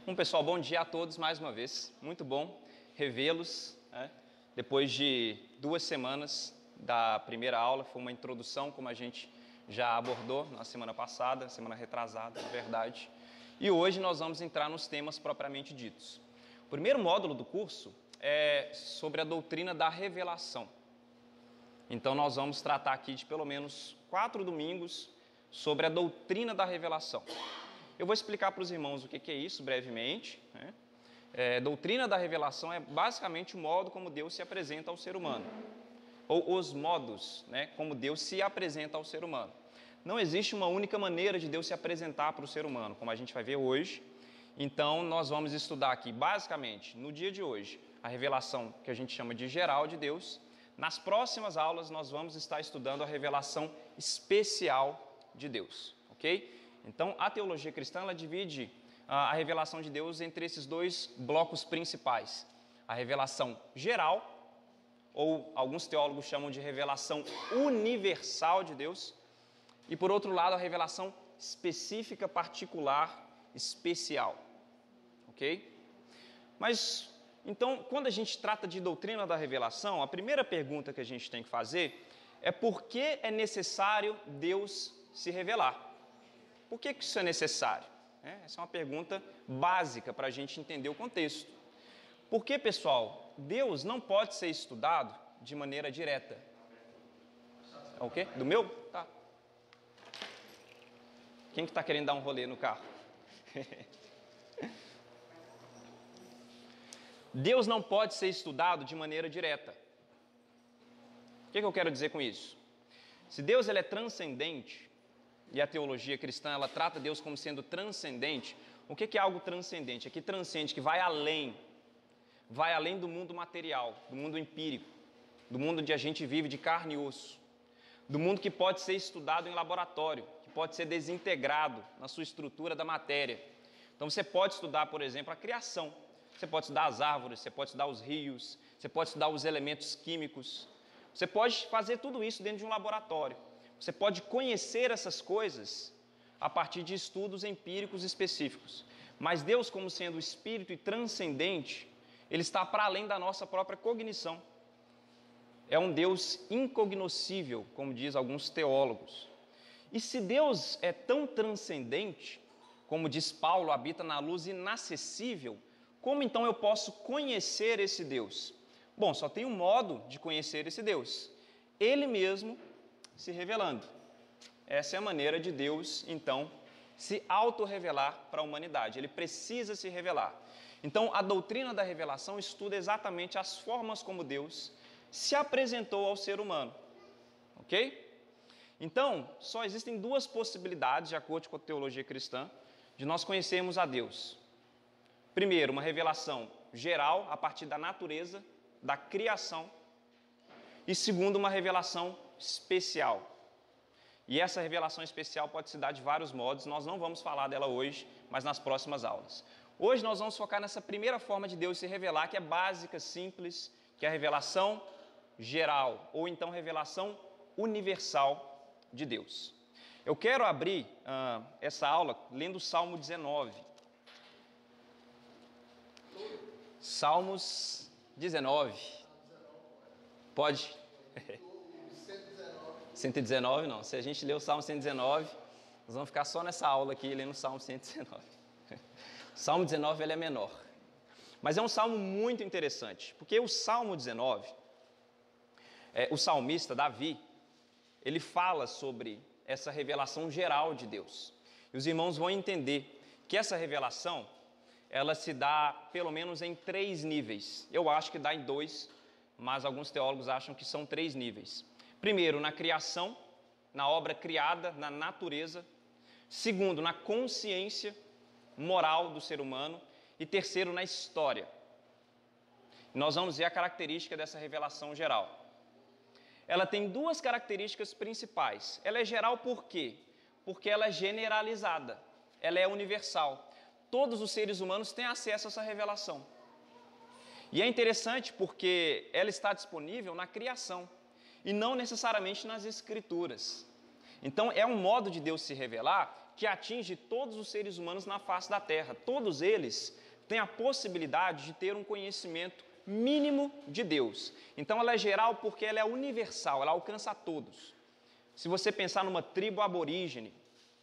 Bom, pessoal, bom dia a todos mais uma vez. Muito bom revê-los, né? Depois de 2 semanas da primeira aula, foi uma introdução, como a gente já abordou na semana passada, semana retrasada, na verdade. E hoje nós vamos entrar nos temas propriamente ditos. O primeiro módulo do curso é sobre a doutrina da revelação. Então nós vamos tratar aqui de pelo menos 4 domingos sobre a doutrina da revelação. Eu vou explicar para os irmãos o que é isso brevemente, né? Doutrina da revelação é basicamente o modo como Deus se apresenta ao ser humano, ou os modos, né, como Deus se apresenta ao ser humano. Não existe uma única maneira de Deus se apresentar para o ser humano, como a gente vai ver hoje. Então nós vamos estudar aqui basicamente, no dia de hoje, a revelação que a gente chama de geral de Deus. Nas próximas aulas nós vamos estar estudando a revelação especial de Deus, ok? Então, a teologia cristã, ela divide a revelação de Deus entre esses 2 blocos principais. A revelação geral, ou alguns teólogos chamam de revelação universal de Deus, e por outro lado, a revelação específica, particular, especial, ok? Mas, então, quando a gente trata de doutrina da revelação, a primeira pergunta que a gente tem que fazer é por que é necessário Deus se revelar? Por que isso é necessário? Essa é uma pergunta básica para a gente entender o contexto. Porque, pessoal, Deus não pode ser estudado de maneira direta. É o quê? Do meu? Tá. Quem que está querendo dar um rolê no carro? Deus não pode ser estudado de maneira direta. O que eu quero dizer com isso? Se Deus ele é transcendente, e a teologia cristã, ela trata Deus como sendo transcendente. O que é algo transcendente? É que transcende, que vai além do mundo material, do mundo empírico, do mundo onde a gente vive de carne e osso, do mundo que pode ser estudado em laboratório, que pode ser desintegrado na sua estrutura da matéria. Então você pode estudar, por exemplo, a criação, você pode estudar as árvores, você pode estudar os rios, você pode estudar os elementos químicos, você pode fazer tudo isso dentro de um laboratório. Você pode conhecer essas coisas a partir de estudos empíricos específicos. Mas Deus, como sendo espírito e transcendente, Ele está para além da nossa própria cognição. É um Deus incognoscível, como diz alguns teólogos. E se Deus é tão transcendente, como diz Paulo, habita na luz inacessível, como então eu posso conhecer esse Deus? Bom, só tem um modo de conhecer esse Deus. Ele mesmo se revelando. Essa é a maneira de Deus, então, se autorrevelar para a humanidade. Ele precisa se revelar. Então, a doutrina da revelação estuda exatamente as formas como Deus se apresentou ao ser humano. Ok? Então, só existem 2 possibilidades, de acordo com a teologia cristã, de nós conhecermos a Deus. Primeiro, uma revelação geral, a partir da natureza, da criação. E segundo, uma revelação especial. E essa revelação especial pode se dar de vários modos. Nós não vamos falar dela hoje, mas nas próximas aulas. Hoje nós vamos focar nessa primeira forma de Deus se revelar, que é básica, simples, que é a revelação geral, ou então revelação universal de Deus. Eu quero abrir essa aula lendo o Salmo 19. Salmos 19. Pode? 119 não. Se a gente ler o Salmo 119, nós vamos ficar só nessa aula aqui lendo o Salmo 119. O Salmo 19 ele é menor. Mas é um salmo muito interessante, porque o Salmo 19, o salmista Davi, ele fala sobre essa revelação geral de Deus. E os irmãos vão entender que essa revelação, ela se dá pelo menos em 3 níveis. Eu acho que dá em 2, mas alguns teólogos acham que são 3 níveis. Primeiro, na criação, na obra criada, na natureza. Segundo, na consciência moral do ser humano. E terceiro, na história. Nós vamos ver a característica dessa revelação geral. Ela tem 2 características principais. Ela é geral por quê? Porque ela é generalizada. Ela é universal. Todos os seres humanos têm acesso a essa revelação. E é interessante porque ela está disponível na criação e não necessariamente nas Escrituras. Então é um modo de Deus se revelar que atinge todos os seres humanos na face da terra. Todos eles têm a possibilidade de ter um conhecimento mínimo de Deus. Então ela é geral porque ela é universal, ela alcança a todos. Se você pensar numa tribo aborígene,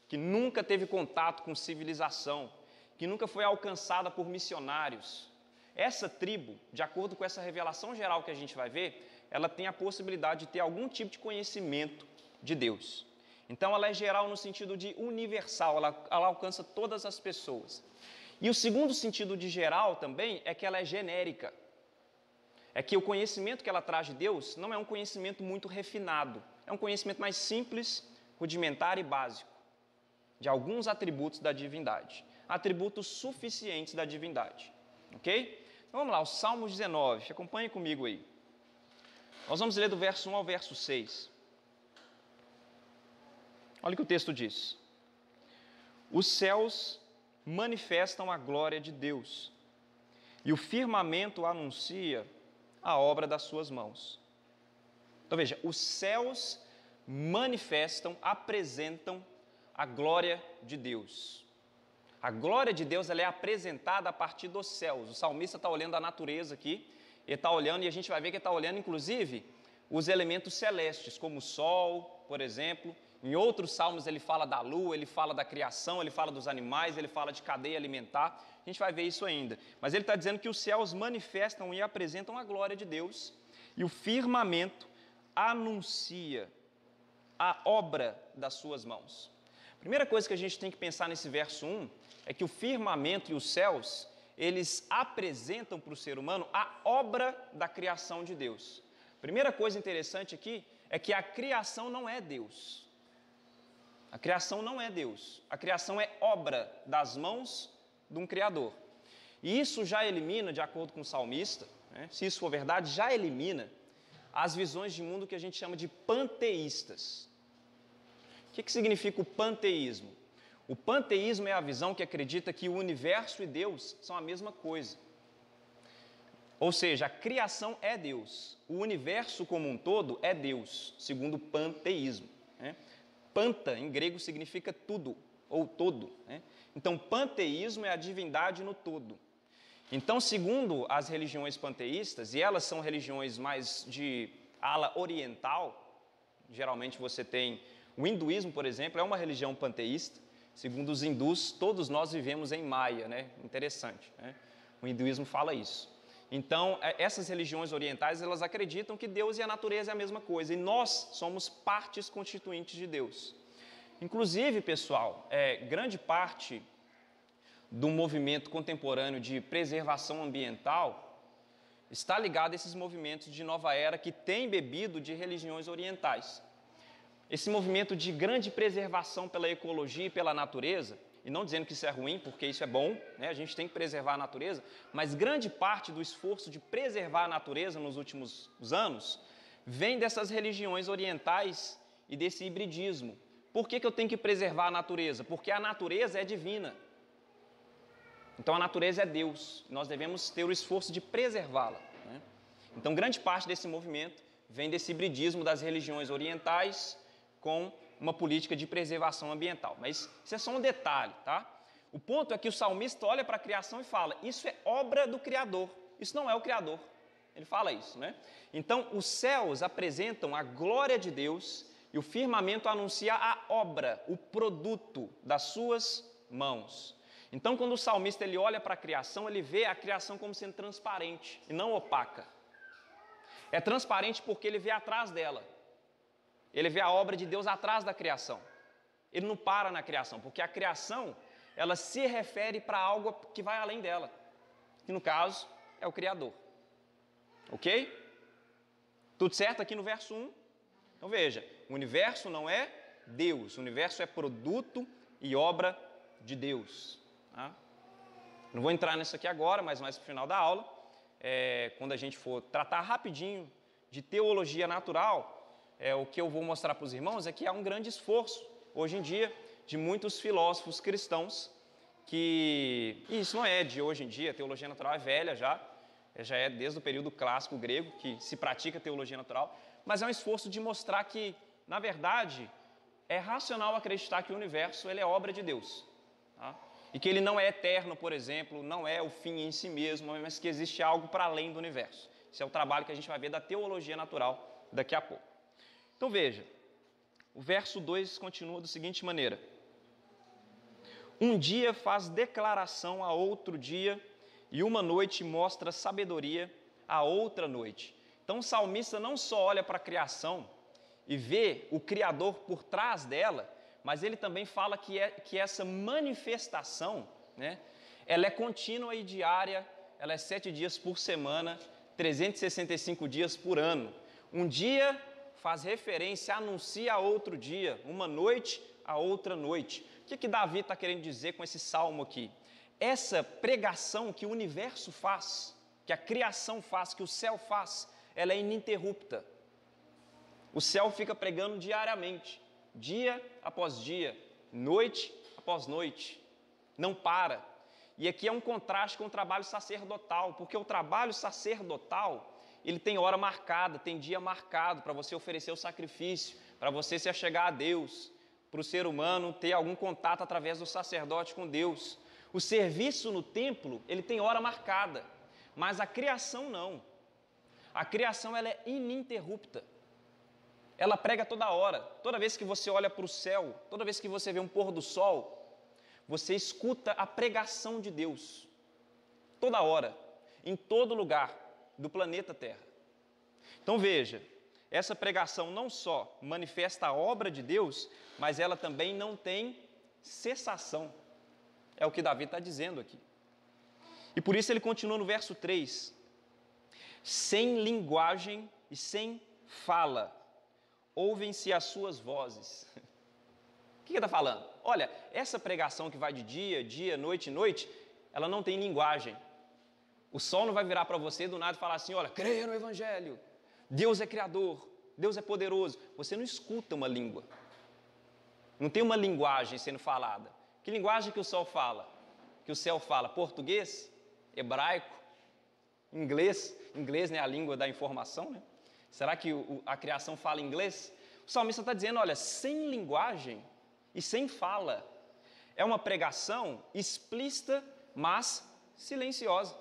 que nunca teve contato com civilização, que nunca foi alcançada por missionários, essa tribo, de acordo com essa revelação geral que a gente vai ver, ela tem a possibilidade de ter algum tipo de conhecimento de Deus. Então ela é geral no sentido de universal, ela alcança todas as pessoas. E o segundo sentido de geral também é que ela é genérica. É que o conhecimento que ela traz de Deus não é um conhecimento muito refinado, é um conhecimento mais simples, rudimentar e básico, de alguns atributos da divindade, atributos suficientes da divindade, ok? Então vamos lá, o Salmo 19, acompanhe comigo aí. Nós vamos ler do verso 1 ao verso 6. Olha o que o texto diz. Os céus manifestam a glória de Deus, e o firmamento anuncia a obra das suas mãos. Então veja, os céus manifestam, apresentam a glória de Deus. A glória de Deus ela é apresentada a partir dos céus. O salmista está olhando a natureza aqui, ele está olhando, e a gente vai ver que ele está olhando, inclusive, os elementos celestes, como o sol, por exemplo. Em outros salmos ele fala da lua, ele fala da criação, ele fala dos animais, ele fala de cadeia alimentar. A gente vai ver isso ainda. Mas ele está dizendo que os céus manifestam e apresentam a glória de Deus, e o firmamento anuncia a obra das suas mãos. A primeira coisa que a gente tem que pensar nesse verso 1 é que o firmamento e os céus, eles apresentam para o ser humano a obra da criação de Deus. A primeira coisa interessante aqui é que a criação não é Deus. A criação não é Deus. A criação é obra das mãos de um Criador. E isso já elimina, de acordo com o salmista, se isso for verdade, já elimina as visões de mundo que a gente chama de panteístas. O que significa o panteísmo? O panteísmo é a visão que acredita que o universo e Deus são a mesma coisa. Ou seja, a criação é Deus, o universo como um todo é Deus, segundo o panteísmo. Panta, em grego, significa tudo, ou todo. Então, panteísmo é a divindade no todo. Então, segundo as religiões panteístas, e elas são religiões mais de ala oriental, geralmente você tem o hinduísmo, por exemplo, é uma religião panteísta. Segundo os hindus, todos nós vivemos em Maia, Interessante, O hinduísmo fala isso. Então, essas religiões orientais, elas acreditam que Deus e a natureza é a mesma coisa, e nós somos partes constituintes de Deus. Inclusive, pessoal, grande parte do movimento contemporâneo de preservação ambiental está ligado a esses movimentos de nova era que têm bebido de religiões orientais. Esse movimento de grande preservação pela ecologia e pela natureza, e não dizendo que isso é ruim, porque isso é bom, a gente tem que preservar a natureza, mas grande parte do esforço de preservar a natureza nos últimos anos vem dessas religiões orientais e desse hibridismo. Por que eu tenho que preservar a natureza? Porque a natureza é divina. Então a natureza é Deus, nós devemos ter o esforço de preservá-la. Então grande parte desse movimento vem desse hibridismo das religiões orientais com uma política de preservação ambiental. Mas isso é só um detalhe, tá? O ponto é que o salmista olha para a criação e fala, isso é obra do Criador, isso não é o Criador. Ele fala isso, Então, os céus apresentam a glória de Deus e o firmamento anuncia a obra, o produto das suas mãos. Então, quando o salmista ele olha para a criação, ele vê a criação como sendo transparente e não opaca. É transparente porque ele vê atrás dela. Ele vê a obra de Deus atrás da criação. Ele não para na criação, porque a criação, ela se refere para algo que vai além dela, que no caso é o Criador. Ok? Tudo certo aqui no verso 1? Então veja, o universo não é Deus, o universo é produto e obra de Deus. Tá? Não vou entrar nisso aqui agora, mas mais para o final da aula, quando a gente for tratar rapidinho de teologia natural, o que eu vou mostrar para os irmãos é que há um grande esforço, hoje em dia, de muitos filósofos cristãos, e isso não é de hoje em dia, a teologia natural é velha já é desde o período clássico grego, que se pratica teologia natural, mas é um esforço de mostrar que, na verdade, é racional acreditar que o universo ele é obra de Deus. Tá? E que ele não é eterno, por exemplo, não é o fim em si mesmo, mas que existe algo para além do universo. Esse é o trabalho que a gente vai ver da teologia natural daqui a pouco. Então veja, o verso 2 continua da seguinte maneira: um dia faz declaração a outro dia, e uma noite mostra sabedoria a outra noite. Então o salmista não só olha para a criação e vê o Criador por trás dela, mas ele também fala que essa manifestação, né, ela é contínua e diária, ela é 7 dias por semana, 365 dias por ano. Um dia faz referência, anuncia a outro dia, uma noite a outra noite. O que Davi está querendo dizer com esse salmo aqui? Essa pregação que o universo faz, que a criação faz, que o céu faz, ela é ininterrupta. O céu fica pregando diariamente, dia após dia, noite após noite, não para. E aqui é um contraste com o trabalho sacerdotal, porque o trabalho sacerdotal, ele tem hora marcada, tem dia marcado para você oferecer o sacrifício, para você se achegar a Deus, para o ser humano ter algum contato através do sacerdote com Deus. O serviço no templo, ele tem hora marcada, mas a criação não. A criação ela é ininterrupta. Ela prega toda hora. Toda vez que você olha para o céu, toda vez que você vê um pôr do sol, você escuta a pregação de Deus. Toda hora, em todo lugar do planeta Terra. Então veja, essa pregação não só manifesta a obra de Deus, mas ela também não tem cessação. É o que Davi está dizendo aqui. E por isso ele continua no verso 3. Sem linguagem e sem fala, ouvem-se as suas vozes. O que ele está falando? Olha, essa pregação que vai de dia, noite, ela não tem linguagem. O sol não vai virar para você do nada e falar assim, olha, creia no Evangelho, Deus é Criador, Deus é poderoso. Você não escuta uma língua. Não tem uma linguagem sendo falada. Que linguagem que o sol fala? Que o céu fala? Português? Hebraico? Inglês? Inglês, né, a língua da informação, né? Será que a criação fala inglês? O salmista está dizendo, olha, sem linguagem e sem fala. É uma pregação explícita, mas silenciosa.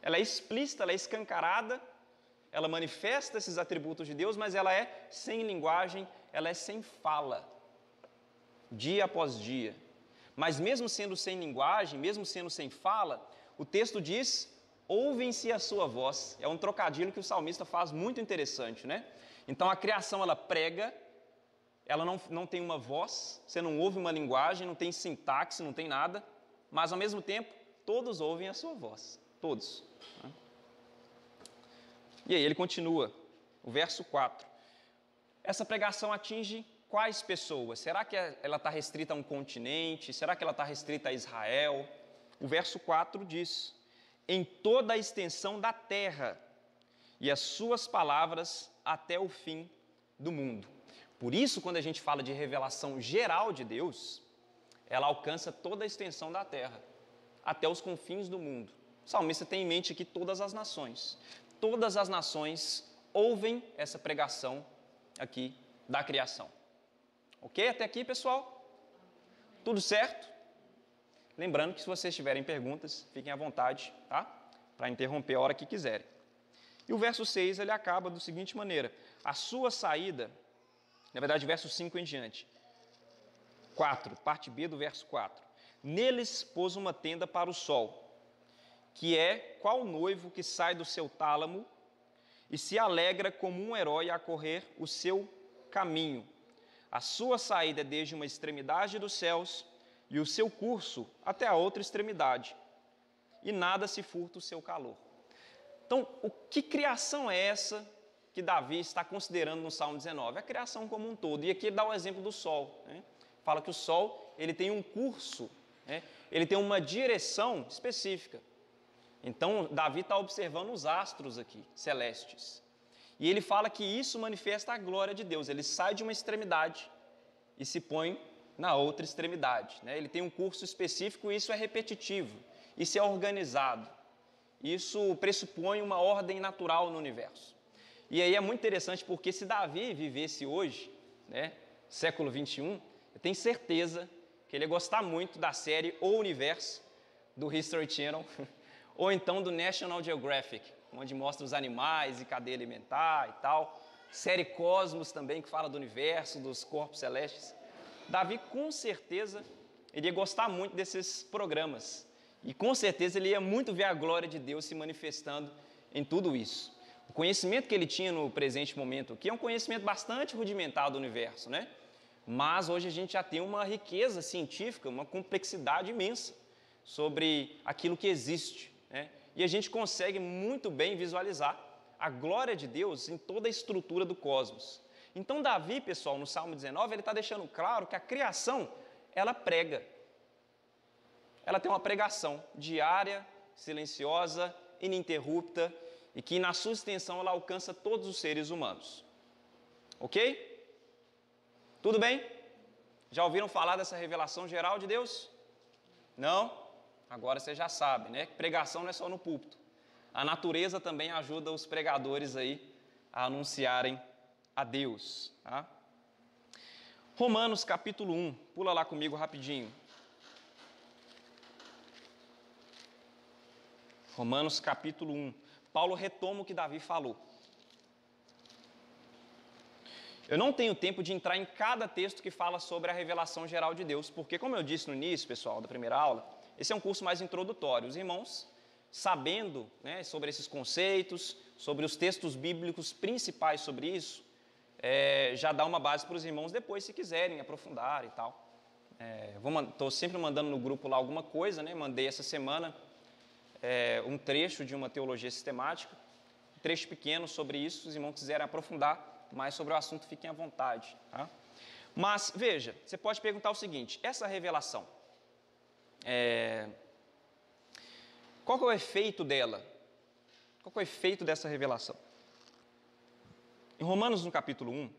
Ela é explícita, ela é escancarada, ela manifesta esses atributos de Deus, mas ela é sem linguagem, ela é sem fala, dia após dia. Mas mesmo sendo sem linguagem, mesmo sendo sem fala, o texto diz, ouvem-se a sua voz. É um trocadilho que o salmista faz muito interessante, né? Então a criação ela prega, ela não tem uma voz, você não ouve uma linguagem, não tem sintaxe, não tem nada, mas ao mesmo tempo todos ouvem a sua voz, todos. E aí ele continua, o verso 4. Essa pregação atinge quais pessoas? Será que ela está restrita a um continente? Será que ela está restrita a Israel? O verso 4 diz, em toda a extensão da terra, e as suas palavras até o fim do mundo. Por isso, quando a gente fala de revelação geral de Deus, ela alcança toda a extensão da terra, até os confins do mundo. O salmista tem em mente aqui todas as nações. Todas as nações ouvem essa pregação aqui da criação. Ok? Até aqui, pessoal? Tudo certo? Lembrando que se vocês tiverem perguntas, fiquem à vontade, tá? Para interromper a hora que quiserem. E o verso 6, ele acaba da seguinte maneira. A sua saída, na verdade, verso 5 em diante. 4, parte B do verso 4. Neles pôs uma tenda para o sol, que é qual noivo que sai do seu tálamo e se alegra como um herói a correr o seu caminho. A sua saída é desde uma extremidade dos céus e o seu curso até a outra extremidade, e nada se furta o seu calor. Então, que criação é essa que Davi está considerando no Salmo 19? A criação como um todo. E aqui ele dá o exemplo do sol, né? Fala que o sol ele tem um curso, né? Ele tem uma direção específica. Então, Davi está observando os astros aqui, celestes. E ele fala que isso manifesta a glória de Deus. Ele sai de uma extremidade e se põe na outra extremidade, né? Ele tem um curso específico e isso é repetitivo, isso é organizado. Isso pressupõe uma ordem natural no universo. E aí é muito interessante porque se Davi vivesse hoje, né, século XXI, eu tenho certeza que ele ia gostar muito da série O Universo, do History Channel, ou então do National Geographic, onde mostra os animais e cadeia alimentar e tal. Série Cosmos também, que fala do universo, dos corpos celestes. Davi, com certeza, iria gostar muito desses programas. E, com certeza, ele ia muito ver a glória de Deus se manifestando em tudo isso. O conhecimento que ele tinha no presente momento aqui é um conhecimento bastante rudimentar do universo, né? Mas hoje a gente já tem uma riqueza científica, uma complexidade imensa sobre aquilo que existe, né? E a gente consegue muito bem visualizar a glória de Deus em toda a estrutura do cosmos. Então Davi, pessoal, no Salmo 19, ele está deixando claro que a criação, ela prega. Ela tem uma pregação diária, silenciosa, ininterrupta, e que na sua extensão ela alcança todos os seres humanos. Ok? Tudo bem? Já ouviram falar dessa revelação geral de Deus? Não? Agora você já sabe, né? Pregação não é só no púlpito. A natureza também ajuda os pregadores aí a anunciarem a Deus. Tá? Romanos capítulo 1, pula lá comigo rapidinho. Romanos capítulo 1. Paulo retoma o que Davi falou. Eu não tenho tempo de entrar em cada texto que fala sobre a revelação geral de Deus, porque, como eu disse no início, pessoal, da primeira aula, esse é um curso mais introdutório. Os irmãos, sabendo, né, sobre esses conceitos, sobre os textos bíblicos principais sobre isso, já dá uma base para os irmãos depois, se quiserem aprofundar e tal. Estou sempre mandando no grupo lá alguma coisa, né? Mandei essa semana um trecho de uma teologia sistemática, um trecho pequeno sobre isso, se os irmãos quiserem aprofundar mais sobre o assunto, fiquem à vontade. Tá? Mas, veja, você pode perguntar o seguinte, essa revelação, qual que é o efeito dela? Qual que é o efeito dessa revelação? Em Romanos, no capítulo 1,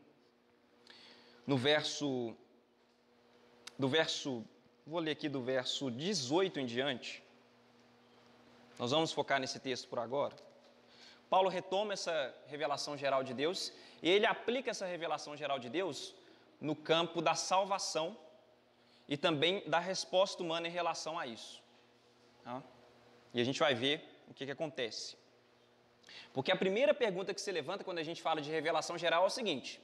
vou ler aqui do verso 18 em diante, nós vamos focar nesse texto por agora. Paulo retoma essa revelação geral de Deus e ele aplica essa revelação geral de Deus no campo da salvação e também da resposta humana em relação a isso. Tá? E a gente vai ver o que acontece. Porque a primeira pergunta que se levanta quando a gente fala de revelação geral é o seguinte: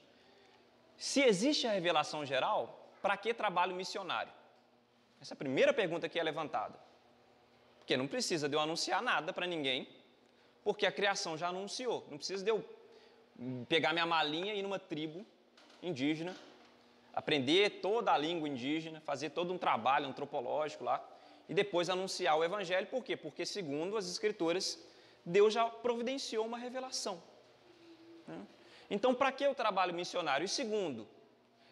se existe a revelação geral, para que trabalho missionário? Essa é a primeira pergunta que é levantada. Porque não precisa de eu anunciar nada para ninguém, porque a criação já anunciou. Não precisa de eu pegar minha malinha e ir numa tribo indígena, aprender toda a língua indígena, fazer todo um trabalho antropológico lá, e depois anunciar o evangelho. Por quê? Porque, segundo as Escrituras, Deus já providenciou uma revelação. Então, para que o trabalho missionário? E segundo,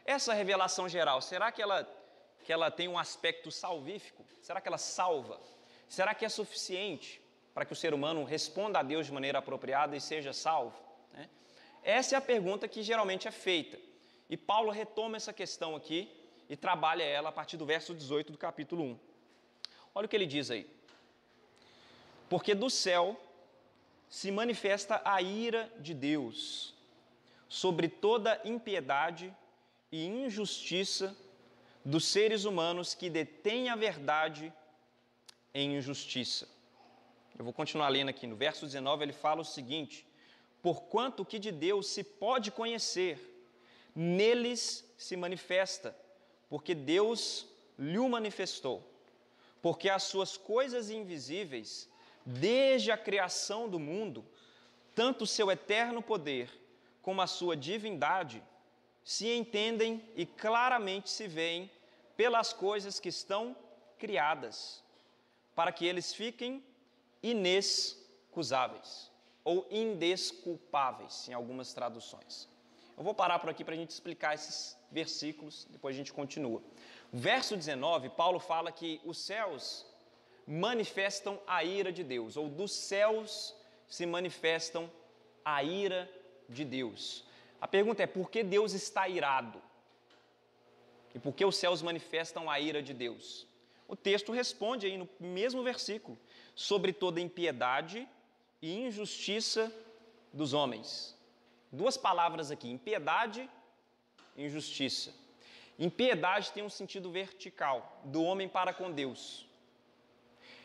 essa revelação geral, será que ela tem um aspecto salvífico? Será que ela salva? Será que é suficiente para que o ser humano responda a Deus de maneira apropriada e seja salvo? Essa é a pergunta que geralmente é feita. E Paulo retoma essa questão aqui e trabalha ela a partir do verso 18 do capítulo 1. Olha o que ele diz aí. Porque do céu se manifesta a ira de Deus sobre toda impiedade e injustiça dos seres humanos que detêm a verdade em injustiça. Eu vou continuar lendo aqui. No verso 19 ele fala o seguinte: porquanto o que de Deus se pode conhecer, neles se manifesta, porque Deus lhe manifestou. Porque as suas coisas invisíveis, desde a criação do mundo, tanto o seu eterno poder como a sua divindade, se entendem e claramente se veem pelas coisas que estão criadas, para que eles fiquem inexcusáveis, ou indesculpáveis, em algumas traduções. Eu vou parar por aqui para a gente explicar esses versículos, depois a gente continua. Verso 19, Paulo fala que os céus manifestam a ira de Deus, ou dos céus se manifestam a ira de Deus. A pergunta é, por que Deus está irado? E por que os céus manifestam a ira de Deus? O texto responde aí no mesmo versículo, sobre toda impiedade e injustiça dos homens. Duas palavras aqui, impiedade e injustiça. Impiedade tem um sentido vertical, do homem para com Deus.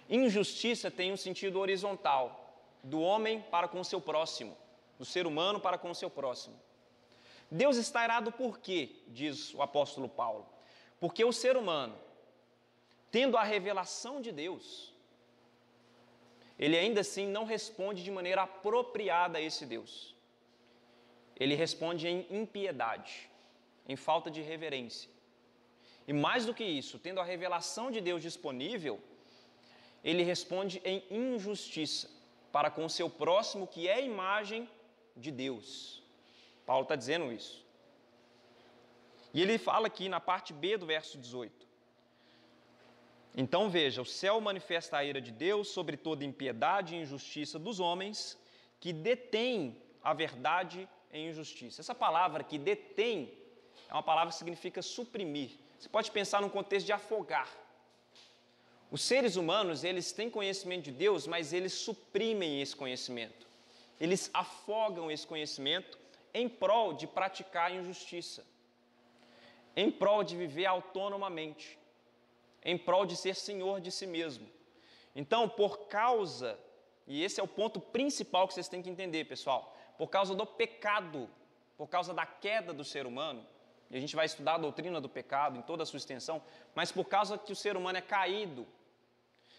Injustiça tem um sentido horizontal, do homem para com o seu próximo, do ser humano para com o seu próximo. Deus está irado por quê? Diz o apóstolo Paulo. Porque o ser humano, tendo a revelação de Deus, ele ainda assim não responde de maneira apropriada a esse Deus. Ele responde em impiedade, em falta de reverência. E mais do que isso, tendo a revelação de Deus disponível, ele responde em injustiça para com o seu próximo, que é a imagem de Deus. Paulo está dizendo isso. E ele fala aqui na parte B do verso 18. Então veja, o céu manifesta a ira de Deus sobre toda impiedade e injustiça dos homens que detêm a verdade em injustiça. Essa palavra que detém é uma palavra que significa suprimir. Você pode pensar num contexto de afogar. Os seres humanos, eles têm conhecimento de Deus, mas eles suprimem esse conhecimento. Eles afogam esse conhecimento em prol de praticar a injustiça, em prol de viver autonomamente, em prol de ser senhor de si mesmo. Então, por causa, e esse é o ponto principal que vocês têm que entender, pessoal, por causa do pecado, por causa da queda do ser humano, e a gente vai estudar a doutrina do pecado em toda a sua extensão, mas por causa que o ser humano é caído,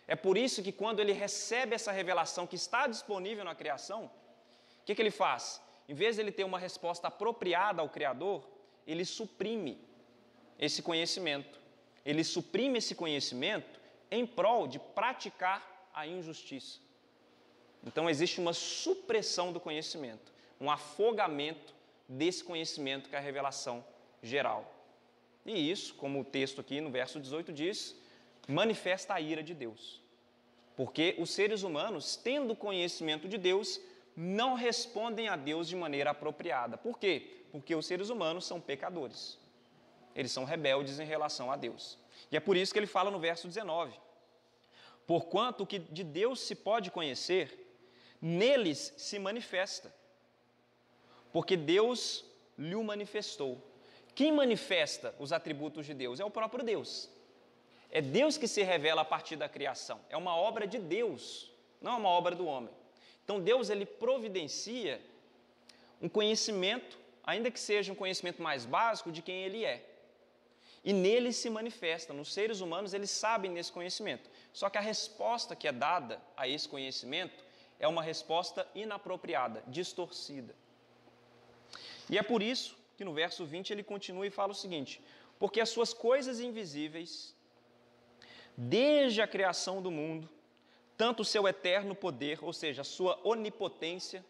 é por isso que quando ele recebe essa revelação que está disponível na criação, o que ele faz? Em vez de ele ter uma resposta apropriada ao Criador, ele suprime esse conhecimento. Ele suprime esse conhecimento em prol de praticar a injustiça. Então existe uma supressão do conhecimento, um afogamento desse conhecimento que é a revelação geral. E isso, como o texto aqui no verso 18 diz, manifesta a ira de Deus. Porque os seres humanos, tendo conhecimento de Deus, não respondem a Deus de maneira apropriada. Por quê? Porque os seres humanos são pecadores. Eles são rebeldes em relação a Deus. E é por isso que ele fala no verso 19. Porquanto o que de Deus se pode conhecer, neles se manifesta. Porque Deus lhe manifestou. Quem manifesta os atributos de Deus? É o próprio Deus. É Deus que se revela a partir da criação. É uma obra de Deus, não é uma obra do homem. Então Deus, ele providencia um conhecimento, ainda que seja um conhecimento mais básico, de quem ele é. E nele se manifesta. Nos seres humanos, eles sabem desse conhecimento. Só que a resposta que é dada a esse conhecimento é uma resposta inapropriada, distorcida. E é por isso que no verso 20 ele continua e fala o seguinte: porque as suas coisas invisíveis, desde a criação do mundo, tanto o seu eterno poder, ou seja, a sua onipotência,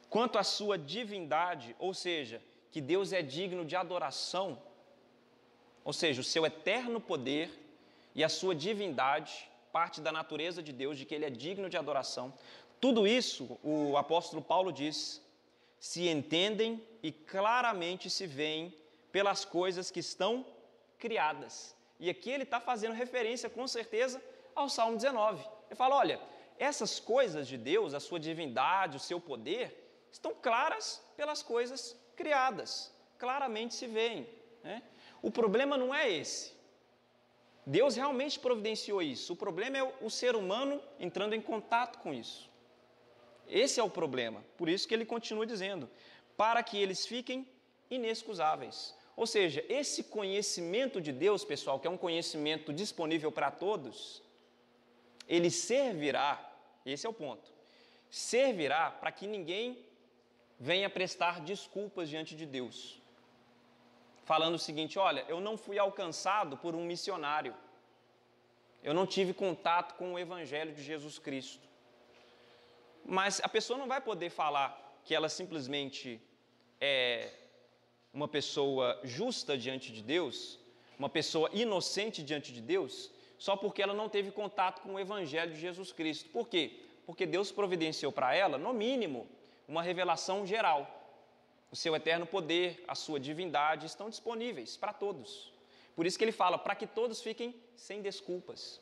quanto a sua divindade, ou seja, que Deus é digno de adoração, ou seja, o seu eterno poder e a sua divindade, parte da natureza de Deus, de que ele é digno de adoração, tudo isso, o apóstolo Paulo diz, se entendem e claramente se veem pelas coisas que estão criadas. E aqui ele está fazendo referência, com certeza, ao Salmo 19. Ele fala, olha, essas coisas de Deus, a sua divindade, o seu poder, estão claras pelas coisas criadas. Claramente se veem, né? O problema não é esse. Deus realmente providenciou isso. O problema é o ser humano entrando em contato com isso. Esse é o problema. Por isso que ele continua dizendo, para que eles fiquem inexcusáveis. Ou seja, esse conhecimento de Deus, pessoal, que é um conhecimento disponível para todos, ele servirá, esse é o ponto, servirá para que ninguém venha prestar desculpas diante de Deus. Falando o seguinte, olha, eu não fui alcançado por um missionário. Eu não tive contato com o Evangelho de Jesus Cristo. Mas a pessoa não vai poder falar que ela simplesmente é uma pessoa justa diante de Deus, uma pessoa inocente diante de Deus, só porque ela não teve contato com o Evangelho de Jesus Cristo. Por quê? Porque Deus providenciou para ela, no mínimo, uma revelação geral. O seu eterno poder, a sua divindade estão disponíveis para todos. Por isso que ele fala, para que todos fiquem sem desculpas,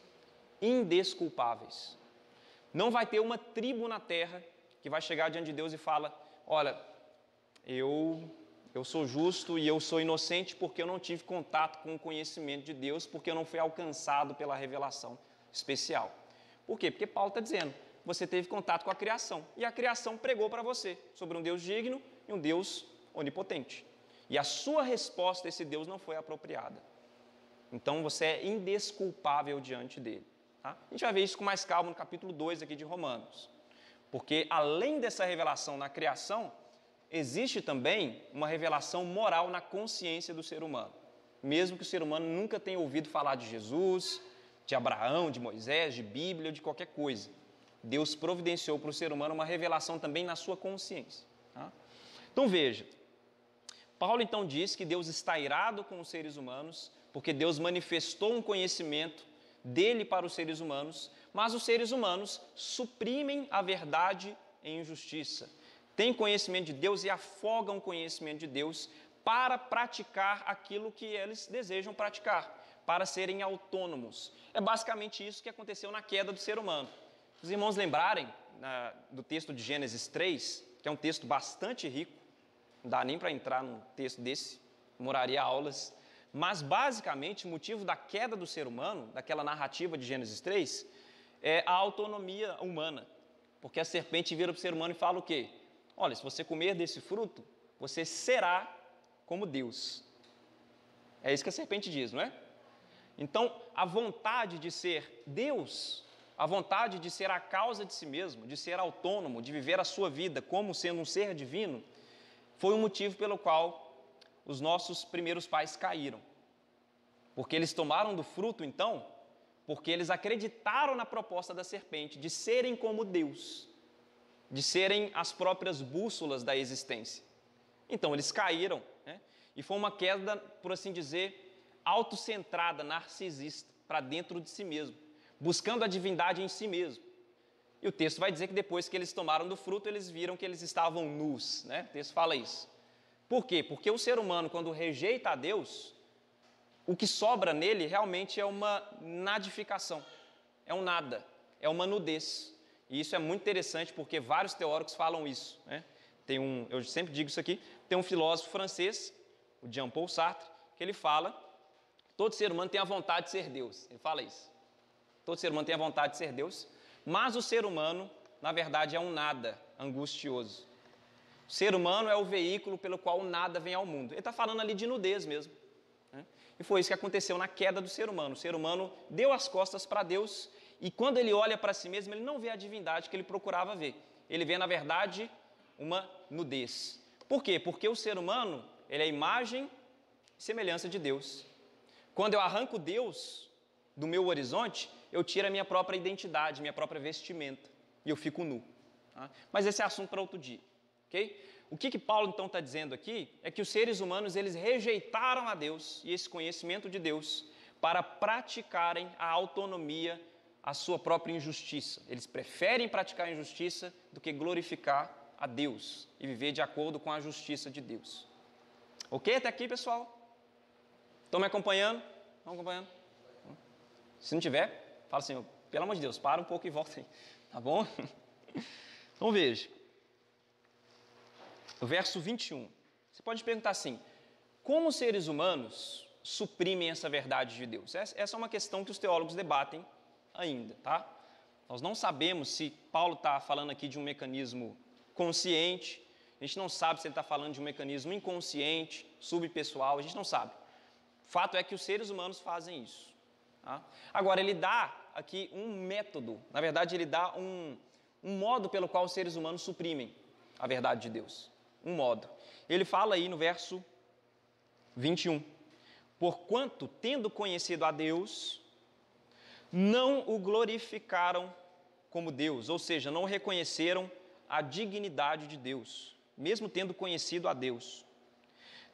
indesculpáveis. Não vai ter uma tribo na terra que vai chegar diante de Deus e fala, olha, eu eu sou justo e eu sou inocente porque eu não tive contato com o conhecimento de Deus, porque eu não fui alcançado pela revelação especial. Por quê? Porque Paulo está dizendo, você teve contato com a criação, e a criação pregou para você sobre um Deus digno e um Deus onipotente. E a sua resposta a esse Deus não foi apropriada. Então você é indesculpável diante dele. Tá? A gente vai ver isso com mais calma no capítulo 2 aqui de Romanos. Porque além dessa revelação na criação, existe também uma revelação moral na consciência do ser humano. Mesmo que o ser humano nunca tenha ouvido falar de Jesus, de Abraão, de Moisés, de Bíblia ou de qualquer coisa. Deus providenciou para o ser humano uma revelação também na sua consciência. Tá? Então veja, Paulo então diz que Deus está irado com os seres humanos, porque Deus manifestou um conhecimento dele para os seres humanos, mas os seres humanos suprimem a verdade em injustiça. Têm conhecimento de Deus e afogam o conhecimento de Deus para praticar aquilo que eles desejam praticar, para serem autônomos. É basicamente isso que aconteceu na queda do ser humano. Se os irmãos lembrarem do texto de Gênesis 3, que é um texto bastante rico, não dá nem para entrar num texto desse, demoraria aulas, mas basicamente o motivo da queda do ser humano, daquela narrativa de Gênesis 3, é a autonomia humana. Porque a serpente vira para o ser humano e fala o quê? Olha, se você comer desse fruto, você será como Deus. É isso que a serpente diz, não é? Então, a vontade de ser Deus, a vontade de ser a causa de si mesmo, de ser autônomo, de viver a sua vida como sendo um ser divino, foi o motivo pelo qual os nossos primeiros pais caíram. Porque eles tomaram do fruto, então, porque eles acreditaram na proposta da serpente de serem como Deus, de serem as próprias bússolas da existência. Então, eles caíram, né? E foi uma queda, por assim dizer, autocentrada, narcisista, para dentro de si mesmo, buscando a divindade em si mesmo. E o texto vai dizer que depois que eles tomaram do fruto, eles viram que eles estavam nus, né? O texto fala isso. Por quê? Porque o ser humano, quando rejeita a Deus, o que sobra nele realmente é uma nadificação, é um nada, é uma nudez. E isso é muito interessante porque vários teóricos falam isso, né? Eu sempre digo isso aqui, tem um filósofo francês, o Jean-Paul Sartre, que ele fala, todo ser humano tem a vontade de ser Deus, ele fala isso. Todo ser humano tem a vontade de ser Deus, mas o ser humano, na verdade, é um nada angustioso. O ser humano é o veículo pelo qual o nada vem ao mundo. Ele está falando ali de nudez mesmo. Né? E foi isso que aconteceu na queda do ser humano. O ser humano deu as costas para Deus e quando ele olha para si mesmo, ele não vê a divindade que ele procurava ver. Ele vê, na verdade, uma nudez. Por quê? Porque o ser humano, ele é a imagem e semelhança de Deus. Quando eu arranco Deus do meu horizonte, eu tiro a minha própria identidade, minha própria vestimenta, e eu fico nu. Tá? Mas esse é assunto para outro dia. Okay? O que Paulo então está dizendo aqui é que os seres humanos eles rejeitaram a Deus e esse conhecimento de Deus para praticarem a autonomia, a sua própria injustiça. Eles preferem praticar a injustiça do que glorificar a Deus e viver de acordo com a justiça de Deus. Ok? Até aqui, pessoal? Estão me acompanhando? Estão acompanhando? Se não tiver, fala assim, pelo amor de Deus, para um pouco e volta aí. Tá bom? Então veja. O verso 21, você pode perguntar assim, como os seres humanos suprimem essa verdade de Deus? Essa é uma questão que os teólogos debatem ainda, tá? Nós não sabemos se Paulo está falando aqui de um mecanismo consciente, a gente não sabe se ele está falando de um mecanismo inconsciente, subpessoal, a gente não sabe. O fato é que os seres humanos fazem isso. Tá? Agora, ele dá aqui um método, na verdade ele dá um modo pelo qual os seres humanos suprimem a verdade de Deus. Um modo. Ele fala aí no verso 21. Porquanto, tendo conhecido a Deus, não o glorificaram como Deus, ou seja, não reconheceram a dignidade de Deus, mesmo tendo conhecido a Deus.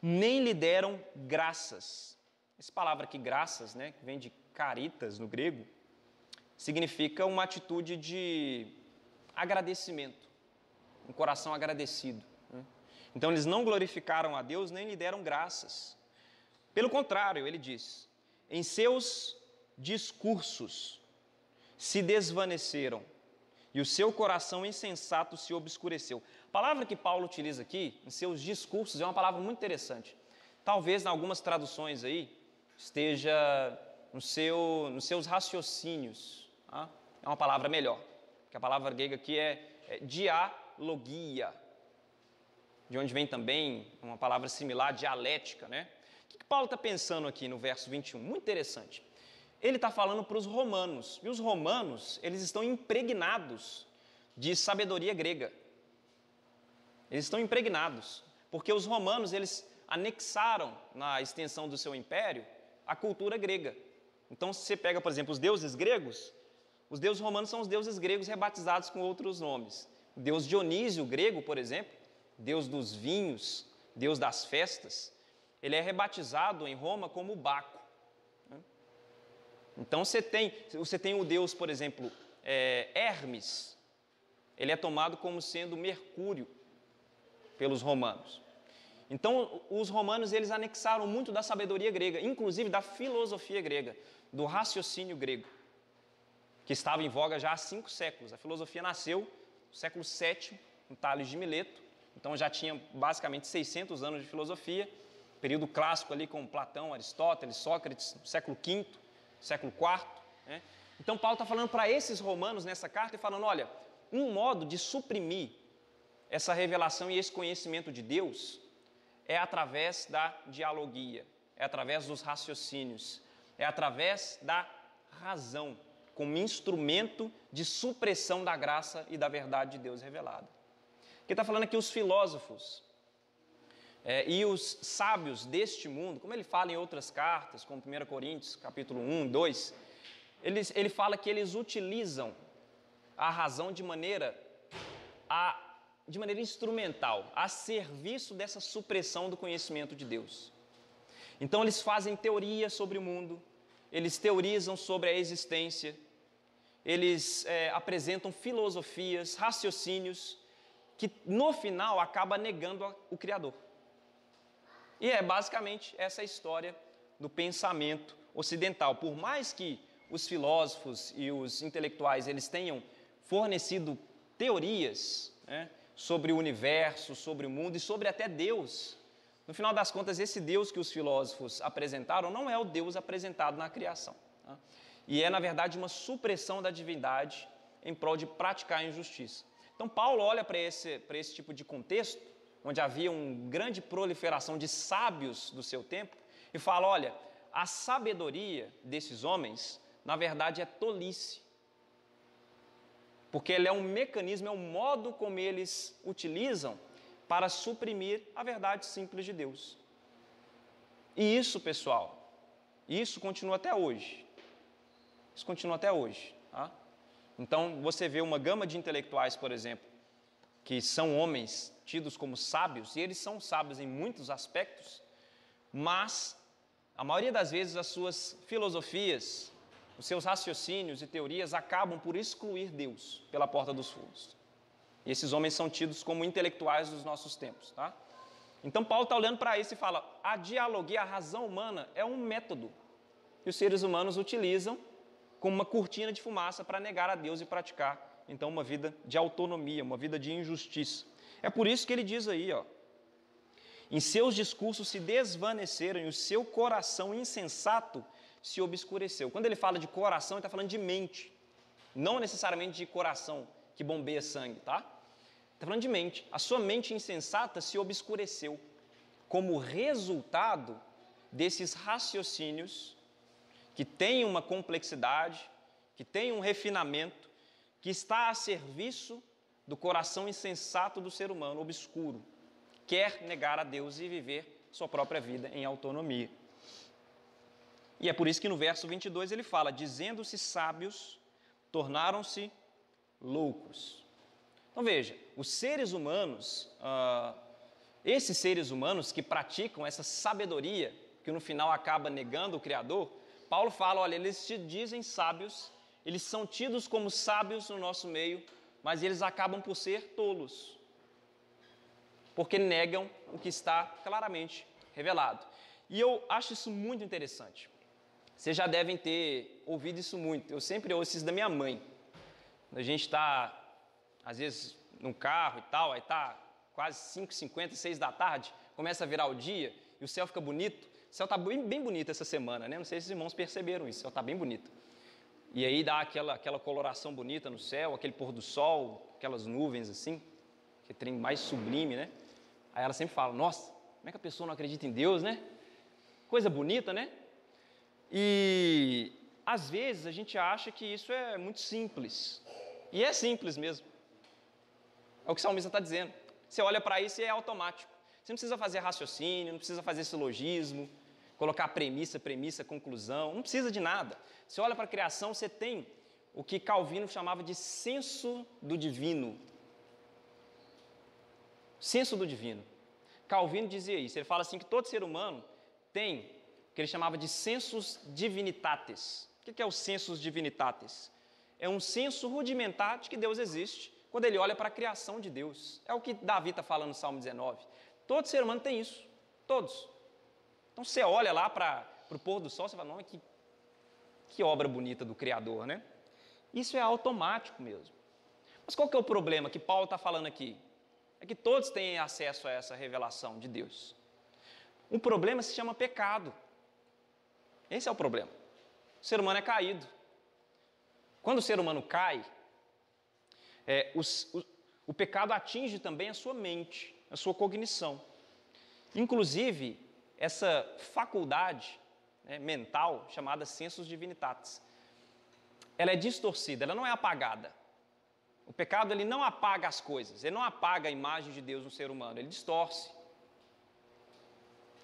Nem lhe deram graças. Essa palavra aqui, graças, né, que vem de caritas no grego, significa uma atitude de agradecimento, um coração agradecido. Então, eles não glorificaram a Deus, nem lhe deram graças. Pelo contrário, ele diz, em seus discursos se desvaneceram e o seu coração insensato se obscureceu. A palavra que Paulo utiliza aqui, em seus discursos, é uma palavra muito interessante. Talvez, em algumas traduções aí, esteja nos seus raciocínios. Tá? É uma palavra melhor, porque a palavra grega aqui é dialogia, de onde vem também uma palavra similar, dialética, né? O que Paulo está pensando aqui no verso 21? Muito interessante. Ele está falando para os romanos, e os romanos, eles estão impregnados de sabedoria grega. Eles estão impregnados, porque os romanos, eles anexaram na extensão do seu império a cultura grega. Então, se você pega, por exemplo, os deuses gregos, os deuses romanos são os deuses gregos rebatizados com outros nomes. O deus Dionísio grego, por exemplo, deus dos vinhos, deus das festas, ele é rebatizado em Roma como Baco. Então, você tem o deus, por exemplo, Hermes, ele é tomado como sendo Mercúrio pelos romanos. Então, os romanos, eles anexaram muito da sabedoria grega, inclusive da filosofia grega, do raciocínio grego, que estava em voga já há 5 séculos. A filosofia nasceu no século VII, em Tales de Mileto, então já tinha basicamente 600 anos de filosofia, período clássico ali com Platão, Aristóteles, Sócrates, século V, século IV. Né? Então, Paulo está falando para esses romanos nessa carta e falando, olha, um modo de suprimir essa revelação e esse conhecimento de Deus é através da dialogia, é através dos raciocínios, é através da razão, como instrumento de supressão da graça e da verdade de Deus revelada. Ele está falando aqui os filósofos e os sábios deste mundo, como ele fala em outras cartas, como 1 Coríntios, capítulo 1, 2, ele fala que eles utilizam a razão de maneira instrumental, a serviço dessa supressão do conhecimento de Deus. Então, eles fazem teoria sobre o mundo, eles teorizam sobre a existência, eles apresentam filosofias, raciocínios, que no final acaba negando o Criador. E é basicamente essa a história do pensamento ocidental. Por mais que os filósofos e os intelectuais eles tenham fornecido teorias, né, sobre o universo, sobre o mundo e sobre até Deus, no final das contas, esse Deus que os filósofos apresentaram não é o Deus apresentado na criação. Tá? E é, na verdade, uma supressão da divindade em prol de praticar a injustiça. Então, Paulo olha para esse tipo de contexto, onde havia uma grande proliferação de sábios do seu tempo, e fala, olha, a sabedoria desses homens, na verdade, é tolice. Porque ele é um mecanismo, é um modo como eles utilizam para suprimir a verdade simples de Deus. E isso, pessoal, isso continua até hoje. Isso continua até hoje. Tá? Então, você vê uma gama de intelectuais, por exemplo, que são homens tidos como sábios, e eles são sábios em muitos aspectos, mas, a maioria das vezes, as suas filosofias, os seus raciocínios e teorias acabam por excluir Deus pela porta dos fundos. E esses homens são tidos como intelectuais dos nossos tempos. Tá? Então, Paulo está olhando para isso e fala, a dialogia, a razão humana, é um método que os seres humanos utilizam como uma cortina de fumaça para negar a Deus e praticar, então, uma vida de autonomia, uma vida de injustiça. É por isso que ele diz aí, ó, em seus discursos se desvaneceram e o seu coração insensato se obscureceu. Quando ele fala de coração, ele está falando de mente, não necessariamente de coração que bombeia sangue, tá? Está falando de mente. A sua mente insensata se obscureceu como resultado desses raciocínios que têm uma complexidade, que têm um refinamento, que está a serviço do coração insensato do ser humano, obscuro, quer negar a Deus e viver sua própria vida em autonomia. E é por isso que no verso 22 ele fala, dizendo-se sábios, tornaram-se loucos. Então veja, os seres humanos, esses seres humanos que praticam essa sabedoria, que no final acaba negando o Criador, Paulo fala, olha, eles se dizem sábios, eles são tidos como sábios no nosso meio, mas eles acabam por ser tolos, porque negam o que está claramente revelado. E eu acho isso muito interessante. Vocês já devem ter ouvido isso muito, eu sempre ouço isso da minha mãe. A gente está, às vezes, no carro e tal, aí está quase 5h50, 6 da tarde, começa a virar o dia e o céu fica bonito. O céu está bem bonito essa semana, né? Não sei se os irmãos perceberam isso, o céu está bem bonito. E aí dá aquela coloração bonita no céu, aquele pôr do sol, aquelas nuvens assim, que trem mais sublime, né? Aí ela sempre fala, nossa, como é que a pessoa não acredita em Deus, né? Coisa bonita, né? E às vezes a gente acha que isso é muito simples. E é simples mesmo. É o que o salmista está dizendo. Você olha para isso e é automático. Você não precisa fazer raciocínio, não precisa fazer silogismo, colocar premissa, conclusão, não precisa de nada. Você olha para a criação, você tem o que Calvino chamava de senso do divino. Senso do divino. Calvino dizia isso, ele fala assim que todo ser humano tem o que ele chamava de sensus divinitatis. O que é o sensus divinitatis? É um senso rudimentar de que Deus existe, quando ele olha para a criação de Deus. É o que Davi está falando no Salmo 19. Todo ser humano tem isso, todos. Então você olha lá para o pôr do sol, você fala, não, que obra bonita do Criador, né? Isso é automático mesmo. Mas qual que é o problema que Paulo está falando aqui? É que todos têm acesso a essa revelação de Deus. O problema se chama pecado. Esse é o problema. O ser humano é caído. Quando o ser humano cai, o pecado atinge também a sua mente, a sua cognição. Inclusive, essa faculdade mental, chamada sensus divinitatis, ela é distorcida, ela não é apagada. O pecado, ele não apaga as coisas, ele não apaga a imagem de Deus no ser humano, ele distorce.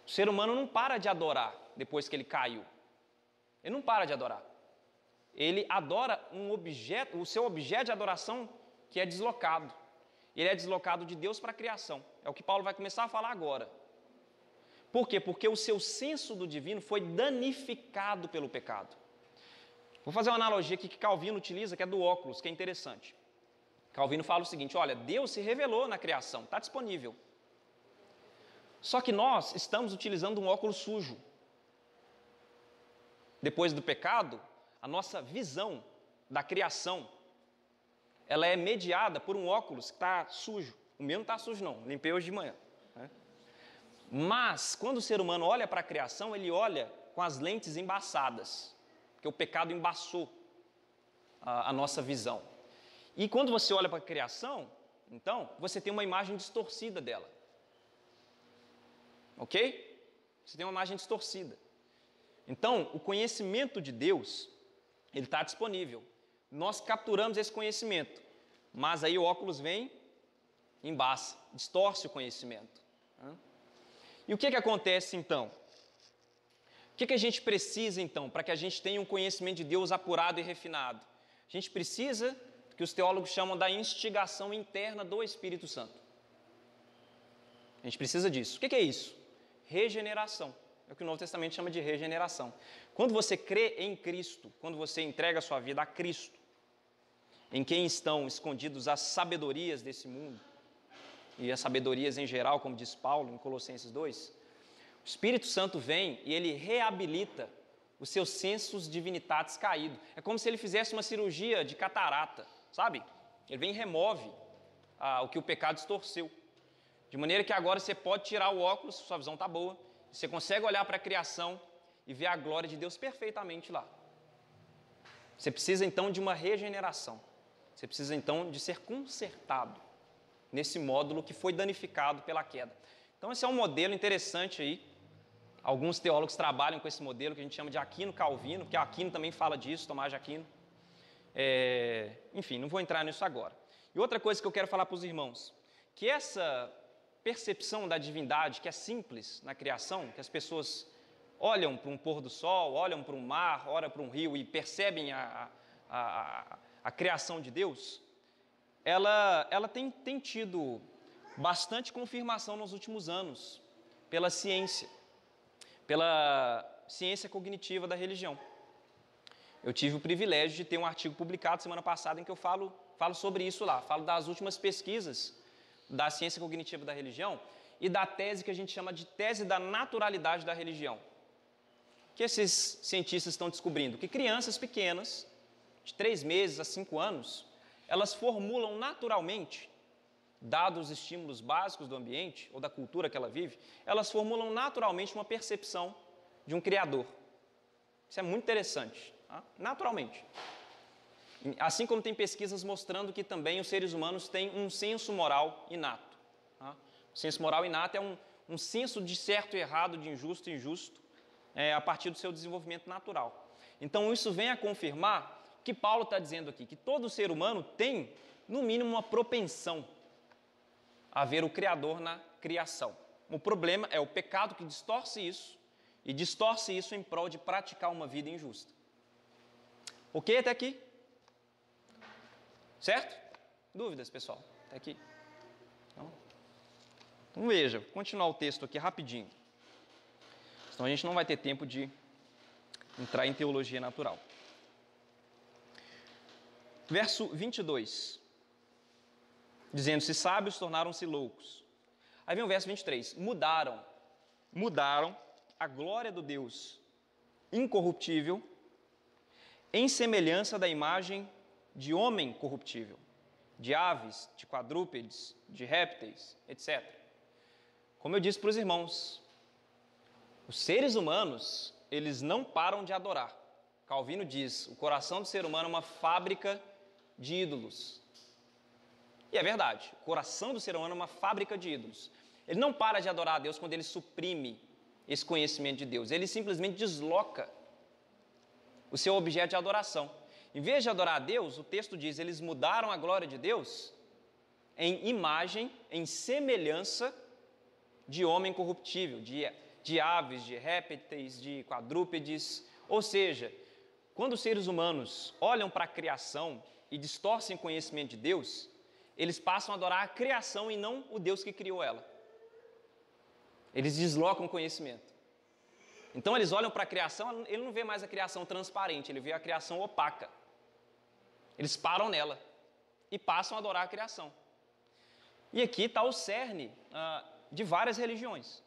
O ser humano não para de adorar depois que ele caiu. Ele não para de adorar. Ele adora um objeto, o seu objeto de adoração que é deslocado. Ele é deslocado de Deus para a criação. É o que Paulo vai começar a falar agora. Por quê? Porque o seu senso do divino foi danificado pelo pecado. Vou fazer uma analogia aqui que Calvino utiliza, que é do óculos, que é interessante. Calvino fala o seguinte, olha, Deus se revelou na criação, está disponível. Só que nós estamos utilizando um óculos sujo. Depois do pecado, a nossa visão da criação, ela é mediada por um óculos que está sujo. O meu não está sujo não, limpei hoje de manhã. Né? Mas, quando o ser humano olha para a criação, ele olha com as lentes embaçadas, porque o pecado embaçou a nossa visão. E quando você olha para a criação, então, você tem uma imagem distorcida dela. Ok? Você tem uma imagem distorcida. Então, o conhecimento de Deus, ele está disponível. Nós capturamos esse conhecimento, mas aí o óculos vem e embaça, distorce o conhecimento. E o que acontece então? O que a gente precisa então, para que a gente tenha um conhecimento de Deus apurado e refinado? A gente precisa, que os teólogos chamam da instigação interna do Espírito Santo. A gente precisa disso. O que é isso? Regeneração. É o que o Novo Testamento chama de regeneração. Quando você crê em Cristo, quando você entrega a sua vida a Cristo, em quem estão escondidos as sabedorias desse mundo, e as sabedorias em geral, como diz Paulo em Colossenses 2, o Espírito Santo vem e ele reabilita os seus sensus divinitatis caídos. É como se ele fizesse uma cirurgia de catarata, sabe? Ele vem e remove o que o pecado distorceu. De maneira que agora você pode tirar o óculos, sua visão está boa, você consegue olhar para a criação e ver a glória de Deus perfeitamente lá. Você precisa então de uma regeneração. Você precisa então de ser consertado nesse módulo que foi danificado pela queda. Então esse é um modelo interessante aí. Alguns teólogos trabalham com esse modelo que a gente chama de Aquino-Calvino, porque Aquino também fala disso, Tomás de Aquino. Enfim, não vou entrar nisso agora. E outra coisa que eu quero falar para os irmãos, que essa percepção da divindade, que é simples na criação, que as pessoas olham para um pôr do sol, olham para um mar, olham para um rio e percebem a criação de Deus, ela tem tido bastante confirmação nos últimos anos pela ciência cognitiva da religião. Eu tive o privilégio de ter um artigo publicado semana passada em que eu falo sobre isso lá, falo das últimas pesquisas da ciência cognitiva da religião e da tese que a gente chama de tese da naturalidade da religião. O que esses cientistas estão descobrindo? Que crianças pequenas, de 3 meses a 5 anos, elas formulam naturalmente, dados os estímulos básicos do ambiente ou da cultura que ela vive, elas formulam naturalmente uma percepção de um Criador. Isso é muito interessante, tá? Naturalmente. Assim como tem pesquisas mostrando que também os seres humanos têm um senso moral inato. Tá? O senso moral inato é um senso de certo e errado, de injusto e injusto, a partir do seu desenvolvimento natural. Então, isso vem a confirmar o que Paulo está dizendo aqui, que todo ser humano tem, no mínimo, uma propensão a ver o Criador na criação. O problema é o pecado que distorce isso, e distorce isso em prol de praticar uma vida injusta. Ok até aqui? Certo? Dúvidas, pessoal? Até aqui? Então veja, vou continuar o texto aqui rapidinho. Senão a gente não vai ter tempo de entrar em teologia natural. Verso 22. Dizendo-se sábios, tornaram-se loucos. Aí vem o verso 23. Mudaram a glória do Deus incorruptível em semelhança da imagem de homem corruptível, de aves, de quadrúpedes, de répteis, etc. Como eu disse para os irmãos, os seres humanos, eles não param de adorar. Calvino diz, o coração do ser humano é uma fábrica de ídolos. E é verdade, o coração do ser humano é uma fábrica de ídolos. Ele não para de adorar a Deus quando ele suprime esse conhecimento de Deus. Ele simplesmente desloca o seu objeto de adoração. Em vez de adorar a Deus, o texto diz, eles mudaram a glória de Deus em imagem, em semelhança de homem corruptível, de aves, de répteis, de quadrúpedes. Ou seja, quando os seres humanos olham para a criação e distorcem o conhecimento de Deus, eles passam a adorar a criação e não o Deus que criou ela. Eles deslocam o conhecimento. Então eles olham para a criação, ele não vê mais a criação transparente, ele vê a criação opaca. Eles param nela e passam a adorar a criação. E aqui está o cerne de várias religiões.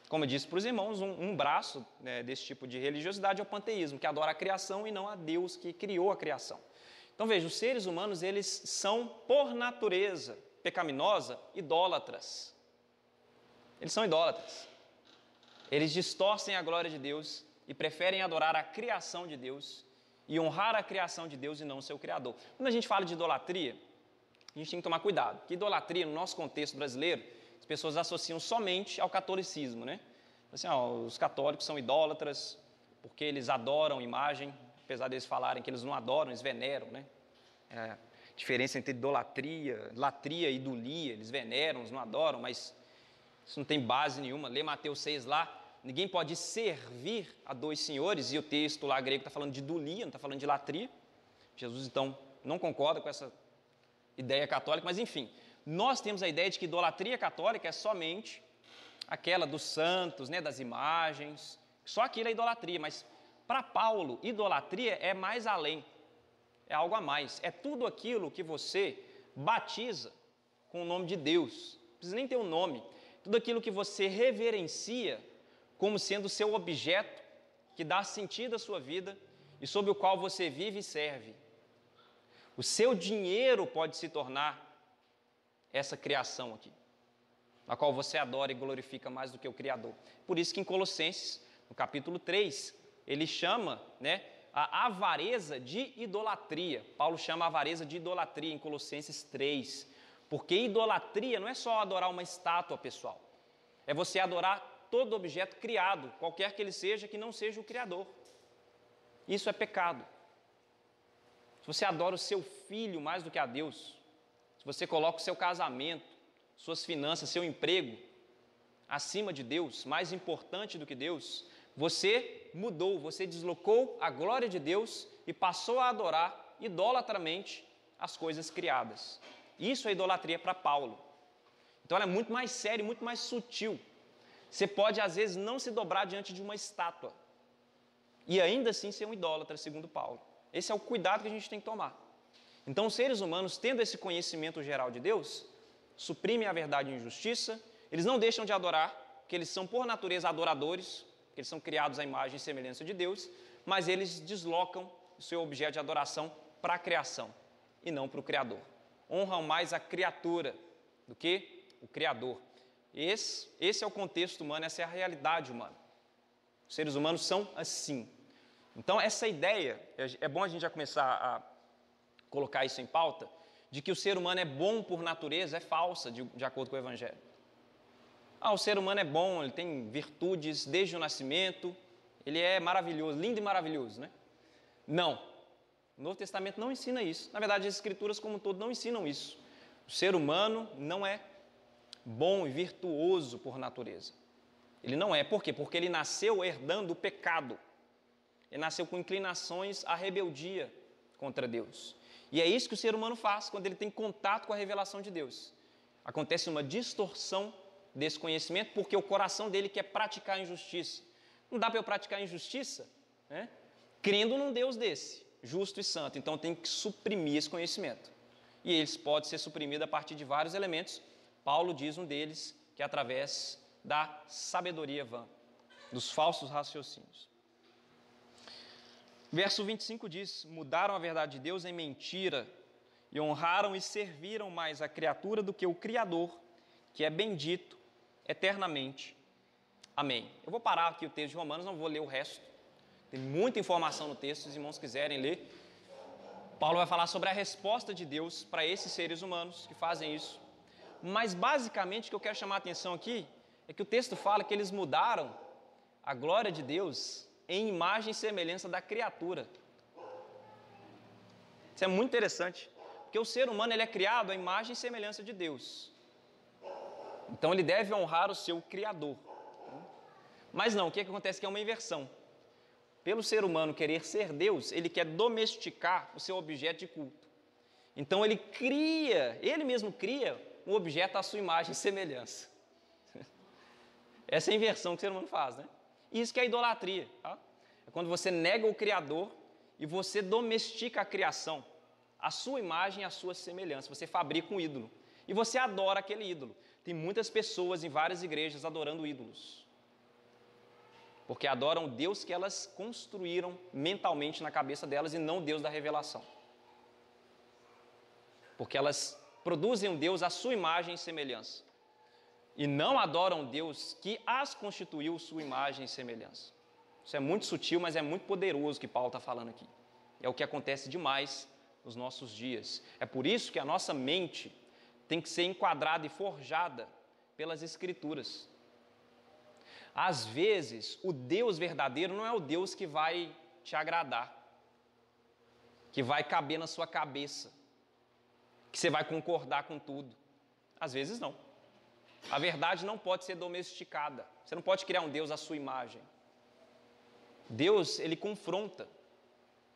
Como eu disse para os irmãos, um braço desse tipo de religiosidade é o panteísmo, que adora a criação e não a Deus que criou a criação. Então veja, os seres humanos, eles são, por natureza pecaminosa, idólatras. Eles são idólatras. Eles distorcem a glória de Deus e preferem adorar a criação de Deus e honrar a criação de Deus e não o seu Criador. Quando a gente fala de idolatria, a gente tem que tomar cuidado, porque idolatria, no nosso contexto brasileiro, as pessoas associam somente ao catolicismo, né? Assim, os católicos são idólatras porque eles adoram imagem, apesar deles falarem que eles não adoram, eles veneram, né? A diferença entre idolatria, latria e idolia, eles veneram, eles não adoram, mas isso não tem base nenhuma. Lê Mateus 6 lá, ninguém pode servir a dois senhores, e o texto lá grego está falando de idolia, não está falando de latria. Jesus, então, não concorda com essa ideia católica, mas enfim, nós temos a ideia de que idolatria católica é somente aquela dos santos, né, das imagens, só aquilo é idolatria, mas para Paulo, idolatria é mais além, é algo a mais, é tudo aquilo que você batiza com o nome de Deus, não precisa nem ter um nome, tudo aquilo que você reverencia como sendo o seu objeto, que dá sentido à sua vida e sob o qual você vive e serve. O seu dinheiro pode se tornar essa criação aqui, a qual você adora e glorifica mais do que o Criador. Por isso que em Colossenses, no capítulo 3, ele chama, né, a avareza de idolatria. Paulo chama a avareza de idolatria em Colossenses 3, porque idolatria não é só adorar uma estátua, pessoal. É você adorar todo objeto criado, qualquer que ele seja, que não seja o Criador. Isso é pecado. Se você adora o seu filho mais do que a Deus, se você coloca o seu casamento, suas finanças, seu emprego acima de Deus, mais importante do que Deus, você mudou, você deslocou a glória de Deus e passou a adorar idolatramente as coisas criadas. Isso é idolatria para Paulo. Então ela é muito mais séria, muito mais sutil. Você pode, às vezes, não se dobrar diante de uma estátua e ainda assim ser um idólatra, segundo Paulo. Esse é o cuidado que a gente tem que tomar. Então, os seres humanos, tendo esse conhecimento geral de Deus, suprimem a verdade e a injustiça, eles não deixam de adorar, porque eles são, por natureza, adoradores, porque eles são criados à imagem e semelhança de Deus, mas eles deslocam o seu objeto de adoração para a criação. e não para o Criador. Honram mais a criatura do que o Criador. Esse é o contexto humano, essa é a realidade humana. Os seres humanos são assim. Então, essa ideia, é bom a gente já começar a colocar isso em pauta, de que o ser humano é bom por natureza, é falsa, de acordo com o Evangelho. O ser humano é bom, ele tem virtudes desde o nascimento, ele é maravilhoso, lindo e maravilhoso, né? Não. O Novo Testamento não ensina isso. Na verdade, as Escrituras como um todo não ensinam isso. O ser humano não é bom e virtuoso por natureza. Ele não é. Por quê? Porque ele nasceu herdando o pecado. Ele nasceu com inclinações à rebeldia contra Deus. E é isso que o ser humano faz quando ele tem contato com a revelação de Deus. Acontece uma distorção desse conhecimento porque o coração dele quer praticar a injustiça. Não dá para eu praticar a injustiça, né, crendo num Deus desse, justo e santo. Então tem que suprimir esse conhecimento. E eles podem ser suprimidos a partir de vários elementos. Paulo diz um deles que é através da sabedoria vã, dos falsos raciocínios. Verso 25 diz: mudaram a verdade de Deus em mentira e honraram e serviram mais a criatura do que o Criador, que é bendito eternamente. Amém. Eu vou parar aqui o texto de Romanos, não vou ler o resto. Tem muita informação no texto, se os irmãos quiserem ler. Paulo vai falar sobre a resposta de Deus para esses seres humanos que fazem isso. Mas basicamente o que eu quero chamar a atenção aqui é que o texto fala que eles mudaram a glória de Deus em imagem e semelhança da criatura. Isso é muito interessante, porque o ser humano ele é criado à imagem e semelhança de Deus. Então ele deve honrar o seu Criador. Mas não, o que acontece que é uma inversão. Pelo ser humano querer ser Deus, ele quer domesticar o seu objeto de culto. Então ele mesmo cria um objeto à sua imagem e semelhança. Essa é a inversão que o ser humano faz, né? Isso que é a idolatria, tá? É quando você nega o Criador e você domestica a criação, a sua imagem e a sua semelhança. Você fabrica um ídolo e você adora aquele ídolo. Tem muitas pessoas em várias igrejas adorando ídolos, porque adoram o Deus que elas construíram mentalmente na cabeça delas e não o Deus da revelação. Porque elas produzem um Deus à sua imagem e semelhança e não adoram o Deus que as constituiu sua imagem e semelhança. Isso é muito sutil, mas é muito poderoso que Paulo está falando aqui. É o que acontece demais nos nossos dias. É por isso que a nossa mente tem que ser enquadrada e forjada pelas Escrituras. Às vezes, o Deus verdadeiro não é o Deus que vai te agradar, que vai caber na sua cabeça, que você vai concordar com tudo. Às vezes não. A verdade não pode ser domesticada. Você não pode criar um Deus à sua imagem. Deus, ele confronta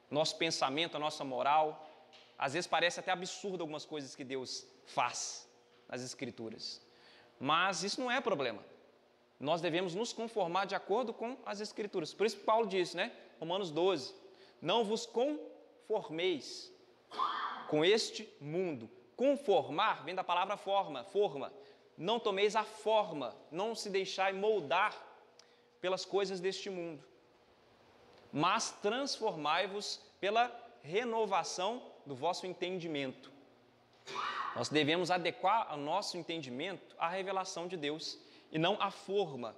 nosso pensamento, a nossa moral. Às vezes parece até absurdo algumas coisas que Deus faz nas Escrituras. Mas isso não é problema. Nós devemos nos conformar de acordo com as Escrituras. Por isso que Paulo diz, né? Romanos 12. Não vos conformeis com este mundo. Conformar vem da palavra forma. Não tomeis a forma, não se deixai moldar pelas coisas deste mundo, mas transformai-vos pela renovação do vosso entendimento. Nós devemos adequar o nosso entendimento à revelação de Deus e não à forma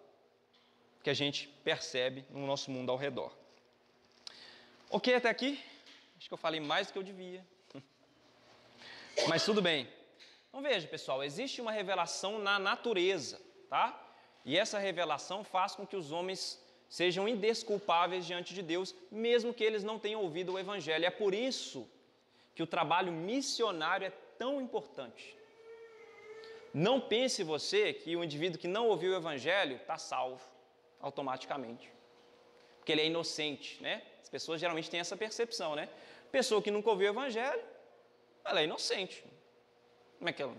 que a gente percebe no nosso mundo ao redor. Ok até aqui? Acho que eu falei mais do que eu devia. Mas tudo bem. Então veja, pessoal, existe uma revelação na natureza, tá? E essa revelação faz com que os homens sejam indesculpáveis diante de Deus, mesmo que eles não tenham ouvido o Evangelho. É por isso que o trabalho missionário é tão importante. Não pense você que o indivíduo que não ouviu o Evangelho está salvo automaticamente, porque ele é inocente, né? As pessoas geralmente têm essa percepção, né? Pessoa que nunca ouviu o Evangelho, ela é inocente. Como é que ela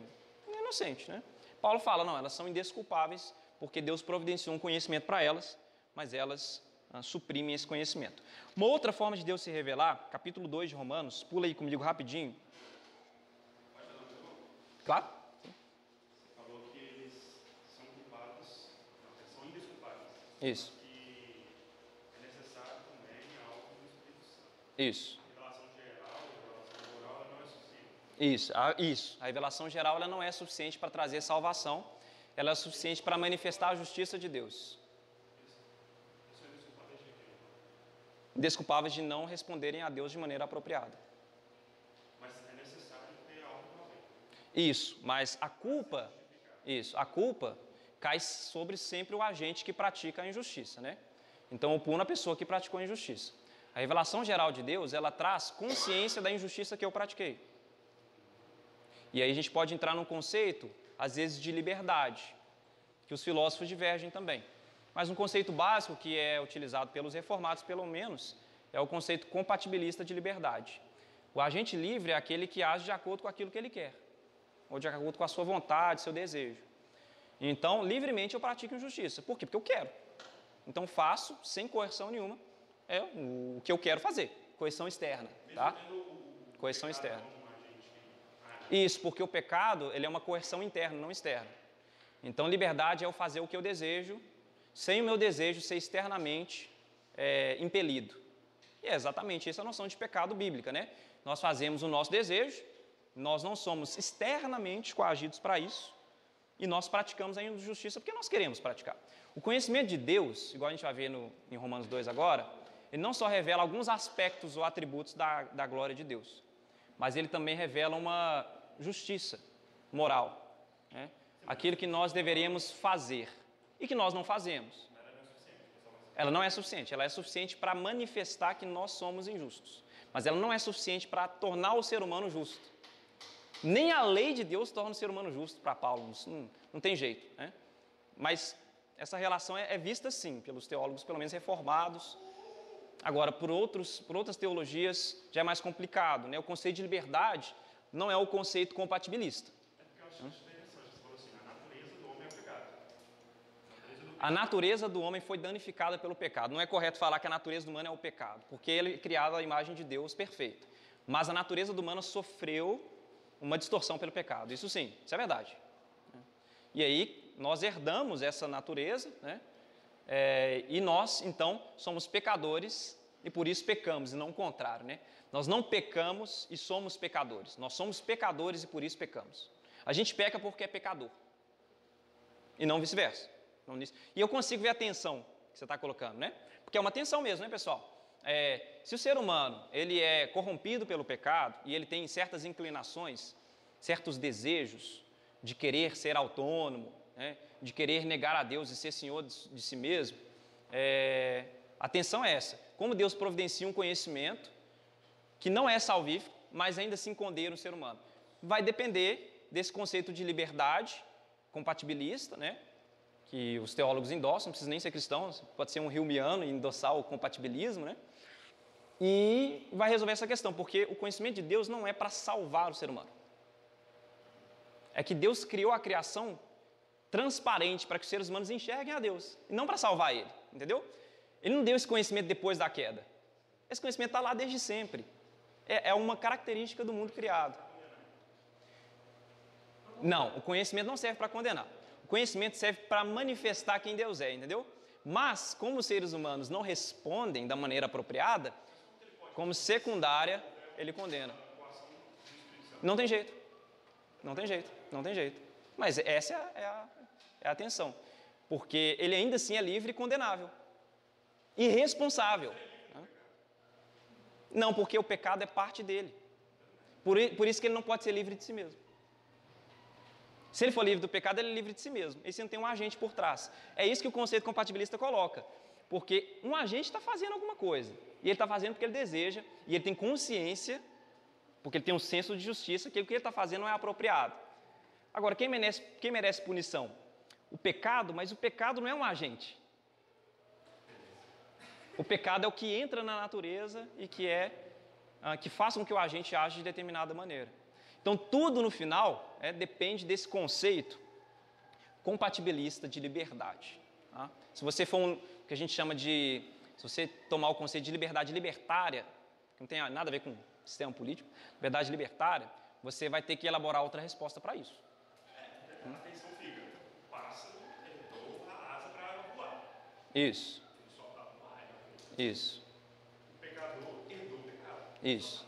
é inocente, né? Paulo fala, não, elas são indesculpáveis, porque Deus providenciou um conhecimento para elas, mas elas suprimem esse conhecimento. Uma outra forma de Deus se revelar, capítulo 2 de Romanos, pula aí comigo rapidinho. Claro? Você falou que eles são culpados, não, eles são indesculpáveis. Isso. Que é necessário também algo do Espírito Santo. Isso. Em relação geral, em relação moral, ela não é suficiente. Isso. A revelação geral ela não é suficiente para trazer salvação, ela é suficiente para manifestar a justiça de Deus. Desculpáveis de não responderem a Deus de maneira apropriada. Mas é necessário ter algo a ver. Isso, mas a culpa cai sobre sempre o agente que pratica a injustiça, né? Então eu puno a pessoa que praticou a injustiça. A revelação geral de Deus, ela traz consciência da injustiça que eu pratiquei. E aí a gente pode entrar num conceito, às vezes, de liberdade, que os filósofos divergem também. Mas um conceito básico que é utilizado pelos reformados, pelo menos, é o conceito compatibilista de liberdade. O agente livre é aquele que age de acordo com aquilo que ele quer, ou de acordo com a sua vontade, seu desejo. Então, livremente eu pratico injustiça. Por quê? Porque eu quero. Então, faço, sem coerção nenhuma, o que eu quero fazer. Coerção externa, tá? Coerção externa. Isso, porque o pecado, ele é uma coerção interna, não externa. Então, liberdade é eu fazer o que eu desejo, sem o meu desejo ser externamente impelido. E é exatamente essa a noção de pecado bíblica, né? Nós fazemos o nosso desejo, nós não somos externamente coagidos para isso, e nós praticamos a injustiça porque nós queremos praticar. O conhecimento de Deus, igual a gente vai ver em Romanos 2 agora, ele não só revela alguns aspectos ou atributos da glória de Deus, mas ele também revela uma justiça moral, né? Aquilo que nós deveríamos fazer e que nós não fazemos. Ela não é suficiente, ela é suficiente para manifestar que nós somos injustos, mas ela não é suficiente para tornar o ser humano justo. Nem a lei de Deus torna o ser humano justo para Paulo, não tem jeito, né? Mas essa relação é vista sim pelos teólogos, pelo menos reformados. Agora, por outras teologias já é mais complicado, né? O conceito de liberdade não é o conceito compatibilista. É porque eu acho interessante, você falou assim, a natureza do homem é o pecado. A natureza do homem foi danificada pelo pecado. Não é correto falar que a natureza do humano é o pecado, porque ele é criado à imagem de Deus perfeito. Mas a natureza do humano sofreu uma distorção pelo pecado. Isso sim, isso é verdade. E aí nós herdamos essa natureza, né? E nós, então, somos pecadores e por isso pecamos, e não o contrário, né? Nós não pecamos e somos pecadores. Nós somos pecadores e por isso pecamos. A gente peca porque é pecador. E não vice-versa. E eu consigo ver a tensão que você está colocando, né? Porque é uma tensão mesmo, né, pessoal? Se o ser humano ele é corrompido pelo pecado e ele tem certas inclinações, certos desejos de querer ser autônomo, né, de querer negar a Deus e ser senhor de si mesmo, a tensão é essa. Como Deus providencia um conhecimento que não é salvífico, mas ainda assim condena o ser humano. Vai depender desse conceito de liberdade compatibilista, né, que os teólogos endossam, não precisa nem ser cristão, pode ser um hilmiano e endossar o compatibilismo, né? E vai resolver essa questão, porque o conhecimento de Deus não é para salvar o ser humano. É que Deus criou a criação transparente para que os seres humanos enxerguem a Deus, e não para salvar ele, entendeu? Ele não deu esse conhecimento depois da queda. Esse conhecimento está lá desde sempre. É uma característica do mundo criado. Não, o conhecimento não serve para condenar. O conhecimento serve para manifestar quem Deus é, entendeu? Mas, como os seres humanos não respondem da maneira apropriada, como secundária, ele condena. Não tem jeito. Não tem jeito, não tem jeito. Mas essa é a tensão. Porque ele ainda assim é livre e condenável. Irresponsável. Não, porque o pecado é parte dele. Por isso que ele não pode ser livre de si mesmo. Se ele for livre do pecado, ele é livre de si mesmo. E se não tem um agente por trás. É isso que o conceito compatibilista coloca. Porque um agente está fazendo alguma coisa. E ele está fazendo porque ele deseja. E ele tem consciência, porque ele tem um senso de justiça, que o que ele está fazendo não é apropriado. Agora, quem merece punição? O pecado, mas o pecado não é um agente. O pecado é o que entra na natureza e que faz com que o agente age de determinada maneira. Então, tudo no final depende desse conceito compatibilista de liberdade. Tá? Se você for o que a gente chama de... Se você tomar o conceito de liberdade libertária, que não tem nada a ver com sistema político, liberdade libertária, você vai ter que elaborar outra resposta para isso. A atenção fica. O pássaro herdou a asa para voar. Isso. Ele só está no ar. Isso. O pecador herdou o pecado. Isso.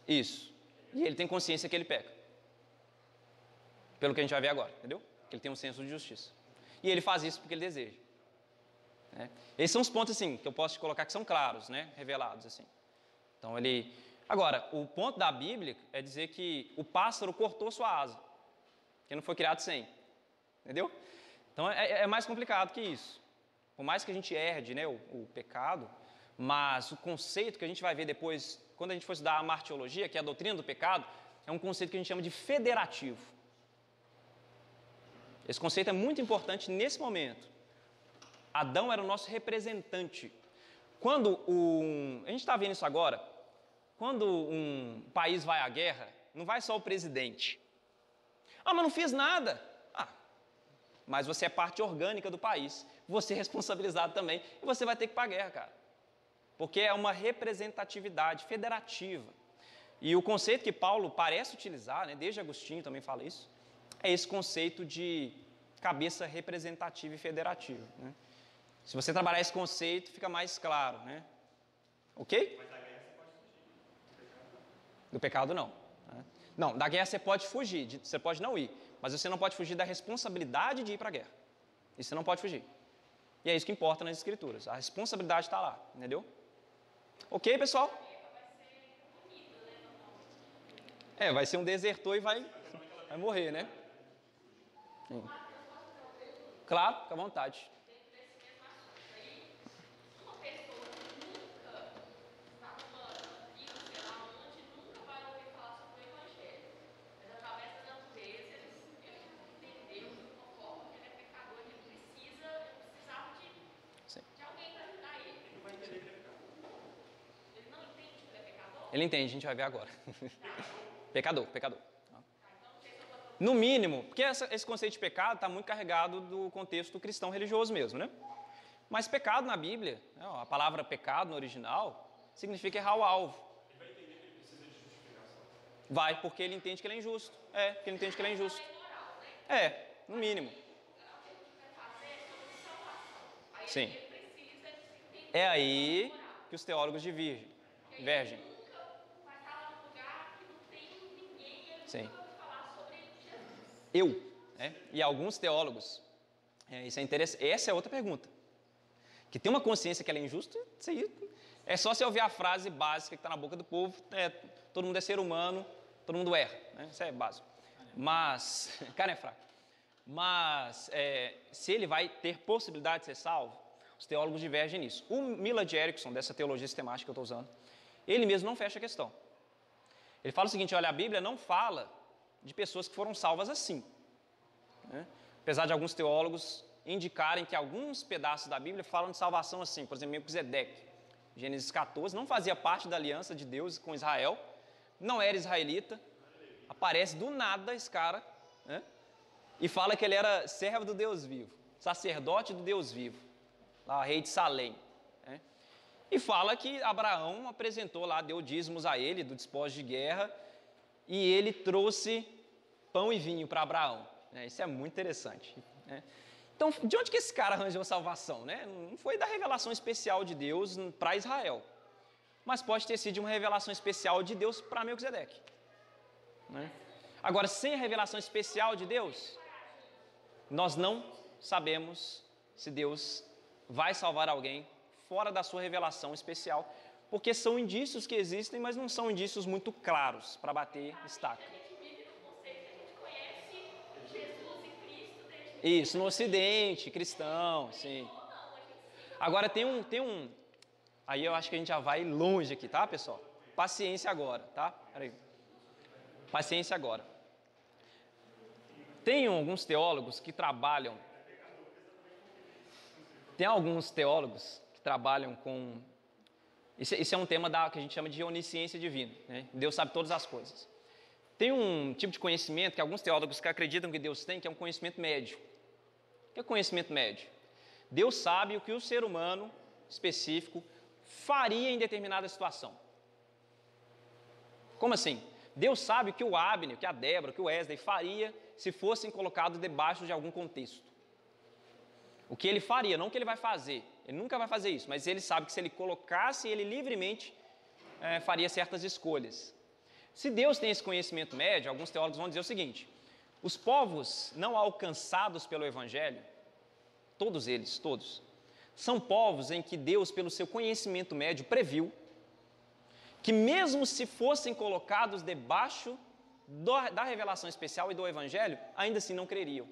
Isso. E ele tem consciência que ele peca. Pelo que a gente vai ver agora, entendeu? Que ele tem um senso de justiça. E ele faz isso porque ele deseja. Esses são os pontos, assim, que eu posso te colocar que são claros, né? Revelados, assim. Então, ele... Agora, o ponto da Bíblia é dizer que o pássaro cortou sua asa. Que não foi criado sem. Entendeu? Então, é mais complicado que isso. Por mais que a gente herde, né, o pecado, mas o conceito que a gente vai ver depois, quando a gente for estudar a martiologia, que é a doutrina do pecado, é um conceito que a gente chama de federativo. Esse conceito é muito importante nesse momento. Adão era o nosso representante. Quando a gente está vendo isso agora, quando um país vai à guerra, não vai só o presidente. Ah, mas não fiz nada. Mas você é parte orgânica do país. Você é responsabilizado também e você vai ter que ir para a guerra, cara. Porque é uma representatividade federativa. E o conceito que Paulo parece utilizar, né, desde Agostinho também fala isso, é esse conceito de cabeça representativa e federativa. Né? Se você trabalhar esse conceito, fica mais claro. Né? Ok? Mas da guerra você pode fugir. Do pecado, não. Né? Não, da guerra você pode fugir, você pode não ir. Mas você não pode fugir da responsabilidade de ir para a guerra. Isso você não pode fugir. E é isso que importa nas Escrituras. A responsabilidade está lá, entendeu? Ok, pessoal? Vai ser um desertor e vai morrer, né? Sim. Claro, fica à vontade. Ele entende, a gente vai ver agora. Pecador. No mínimo, porque esse conceito de pecado está muito carregado do contexto cristão religioso mesmo, né? Mas pecado na Bíblia, a palavra pecado no original, significa errar o alvo. Ele vai entender que ele precisa de justificação. Vai, porque ele entende que ele é injusto. Porque ele entende que ele é injusto. No mínimo. Sim. É aí que os teólogos divergem. Sim. E alguns teólogos, isso é interessante, essa é outra pergunta, que tem uma consciência que ela é injusta, isso aí, é só você ouvir a frase básica que está na boca do povo, todo mundo é ser humano, todo mundo erra, né? Isso é básico, mas, cara é fraco, mas se ele vai ter possibilidade de ser salvo, os teólogos divergem nisso. O Millard Erickson, dessa teologia sistemática que eu estou usando, ele mesmo não fecha a questão. Ele fala o seguinte, olha, a Bíblia não fala de pessoas que foram salvas assim. Né? Apesar de alguns teólogos indicarem que alguns pedaços da Bíblia falam de salvação assim. Por exemplo, Melquisedeque, Gênesis 14, não fazia parte da aliança de Deus com Israel, não era israelita, aparece do nada esse cara, né? E fala que ele era servo do Deus vivo, sacerdote do Deus vivo, lá, rei de Salém. Né? E fala que Abraão apresentou lá, deu dízimos a ele, do despojo de guerra, e ele trouxe pão e vinho para Abraão. Isso é muito interessante. Né? Então, de onde que esse cara arranjou salvação? Né? Não foi da revelação especial de Deus para Israel, mas pode ter sido uma revelação especial de Deus para Melquisedeque. Né? Agora, sem a revelação especial de Deus, nós não sabemos se Deus vai salvar alguém fora da sua revelação especial, porque são indícios que existem, mas não são indícios muito claros para bater estaca. Isso, no Ocidente, cristão, sim. Agora tem um... Aí eu acho que a gente já vai longe aqui, tá, pessoal? Paciência agora, tá? Peraí. Paciência agora. Tem alguns teólogos que trabalham... Tem alguns teólogos que trabalham com... Isso é um tema que a gente chama de onisciência divina. Né? Deus sabe todas as coisas. Tem um tipo de conhecimento que alguns teólogos que acreditam que Deus tem, que é um conhecimento médio. O que é conhecimento médio? Deus sabe o que o ser humano específico faria em determinada situação. Como assim? Deus sabe o que o Abner, o que a Débora, o que o Wesley faria se fossem colocados debaixo de algum contexto. O que ele faria, não o que ele vai fazer. Ele nunca vai fazer isso, mas ele sabe que se ele colocasse, ele livremente faria certas escolhas. Se Deus tem esse conhecimento médio, alguns teólogos vão dizer o seguinte: os povos não alcançados pelo Evangelho, todos eles, todos, são povos em que Deus, pelo seu conhecimento médio, previu que mesmo se fossem colocados debaixo da revelação especial e do Evangelho, ainda assim não creriam.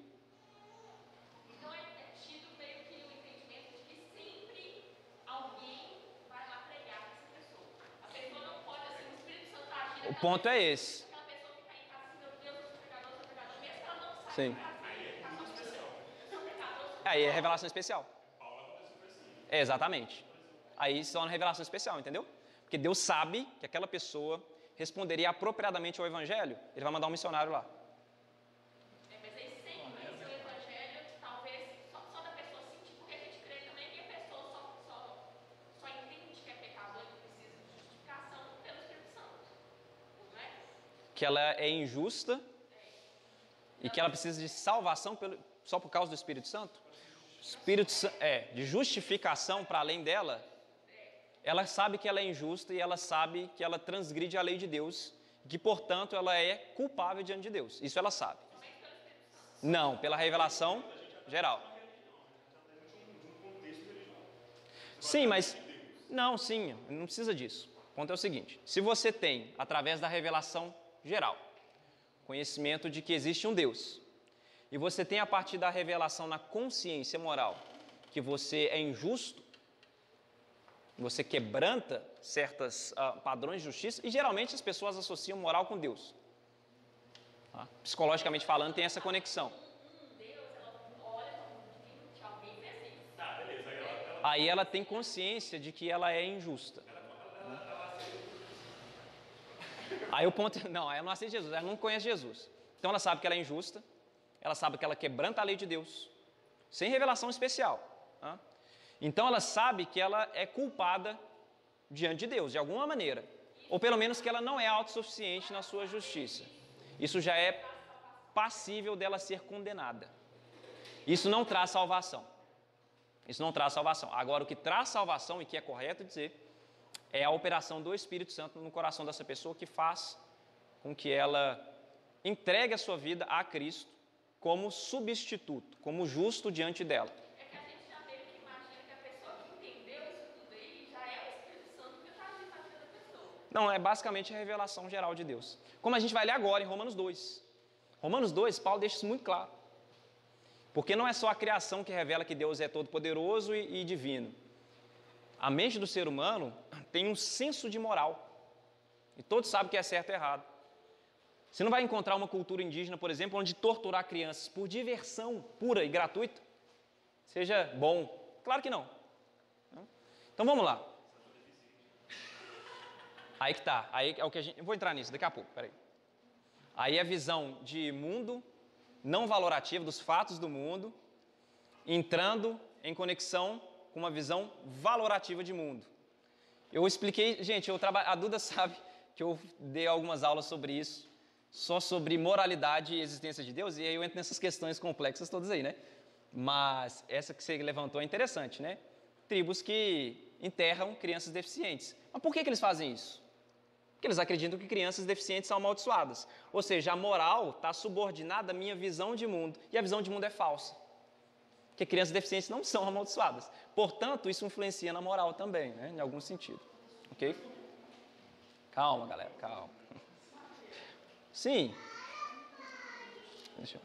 Então é tido meio que o entendimento de que sempre alguém vai lá pregar para essa pessoa. A pessoa não pode, assim, o Espírito Santo agir. O ponto é esse. Aquela pessoa fica em casa assim, meu Deus, eu sou pecador, mesmo que ela não saiba. Sim. Sou pecador. Aí é revelação especial. É, exatamente. Aí se torna revelação especial, entendeu? Porque Deus sabe que aquela pessoa responderia apropriadamente ao Evangelho, Ele vai mandar um missionário lá. Mas aí sem conhecer o Evangelho, talvez só da pessoa sentir, porque a gente crê também que a pessoa só entende que é pecador e que precisa de justificação pelo Espírito Santo. Não é? Que ela é injusta e que ela precisa de salvação só por causa do Espírito Santo. Espírito de justificação para além dela. Ela sabe que ela é injusta e ela sabe que ela transgride a lei de Deus e que, portanto, ela é culpável diante de Deus. Isso ela sabe. Não, pela revelação geral. Sim, mas... Não, sim, não precisa disso. O ponto é o seguinte: se você tem, através da revelação geral, conhecimento de que existe um Deus, e você tem a partir da revelação na consciência moral que você é injusto, você quebranta certos padrões de justiça, e geralmente as pessoas associam moral com Deus. Tá? Psicologicamente falando, tem essa conexão. Aí ela tem consciência de que ela é injusta. Aí o ponto... Não, ela não aceita Jesus, ela não conhece Jesus. Então ela sabe que ela é injusta, ela sabe que ela quebranta a lei de Deus, sem revelação especial. Tá? Então ela sabe que ela é culpada diante de Deus, de alguma maneira. Ou pelo menos que ela não é autossuficiente na sua justiça. Isso já é passível dela ser condenada. Isso não traz salvação. Isso não traz salvação. Agora, o que traz salvação, e que é correto dizer, é a operação do Espírito Santo no coração dessa pessoa, que faz com que ela entregue a sua vida a Cristo como substituto, como justo diante dela. É que a gente já meio que imagina que a pessoa que entendeu isso tudo aí já é o Espírito Santo que está agindo na vida da pessoa. Não, é basicamente a revelação geral de Deus. Como a gente vai ler agora em Romanos 2. Romanos 2, Paulo deixa isso muito claro. Porque não é só a criação que revela que Deus é todo-poderoso e divino. A mente do ser humano tem um senso de moral. E todos sabem que é certo e errado. Você não vai encontrar uma cultura indígena, por exemplo, onde torturar crianças por diversão pura e gratuita seja bom. Claro que não. Então vamos lá. Aí que tá. Aí é o que eu vou entrar nisso daqui a pouco. Peraí. Aí a visão de mundo não valorativa dos fatos do mundo, entrando em conexão com uma visão valorativa de mundo. Eu expliquei, gente, a Duda sabe que eu dei algumas aulas sobre isso, só sobre moralidade e existência de Deus, e aí eu entro nessas questões complexas todas aí, né? Mas essa que você levantou é interessante, né? Tribos que enterram crianças deficientes. Mas por que eles fazem isso? Porque eles acreditam que crianças deficientes são amaldiçoadas. Ou seja, a moral está subordinada à minha visão de mundo, e a visão de mundo é falsa. Porque crianças deficientes não são amaldiçoadas. Portanto, isso influencia na moral também, né? Em algum sentido. Ok? Calma, galera, calma. Sim. Deixa eu...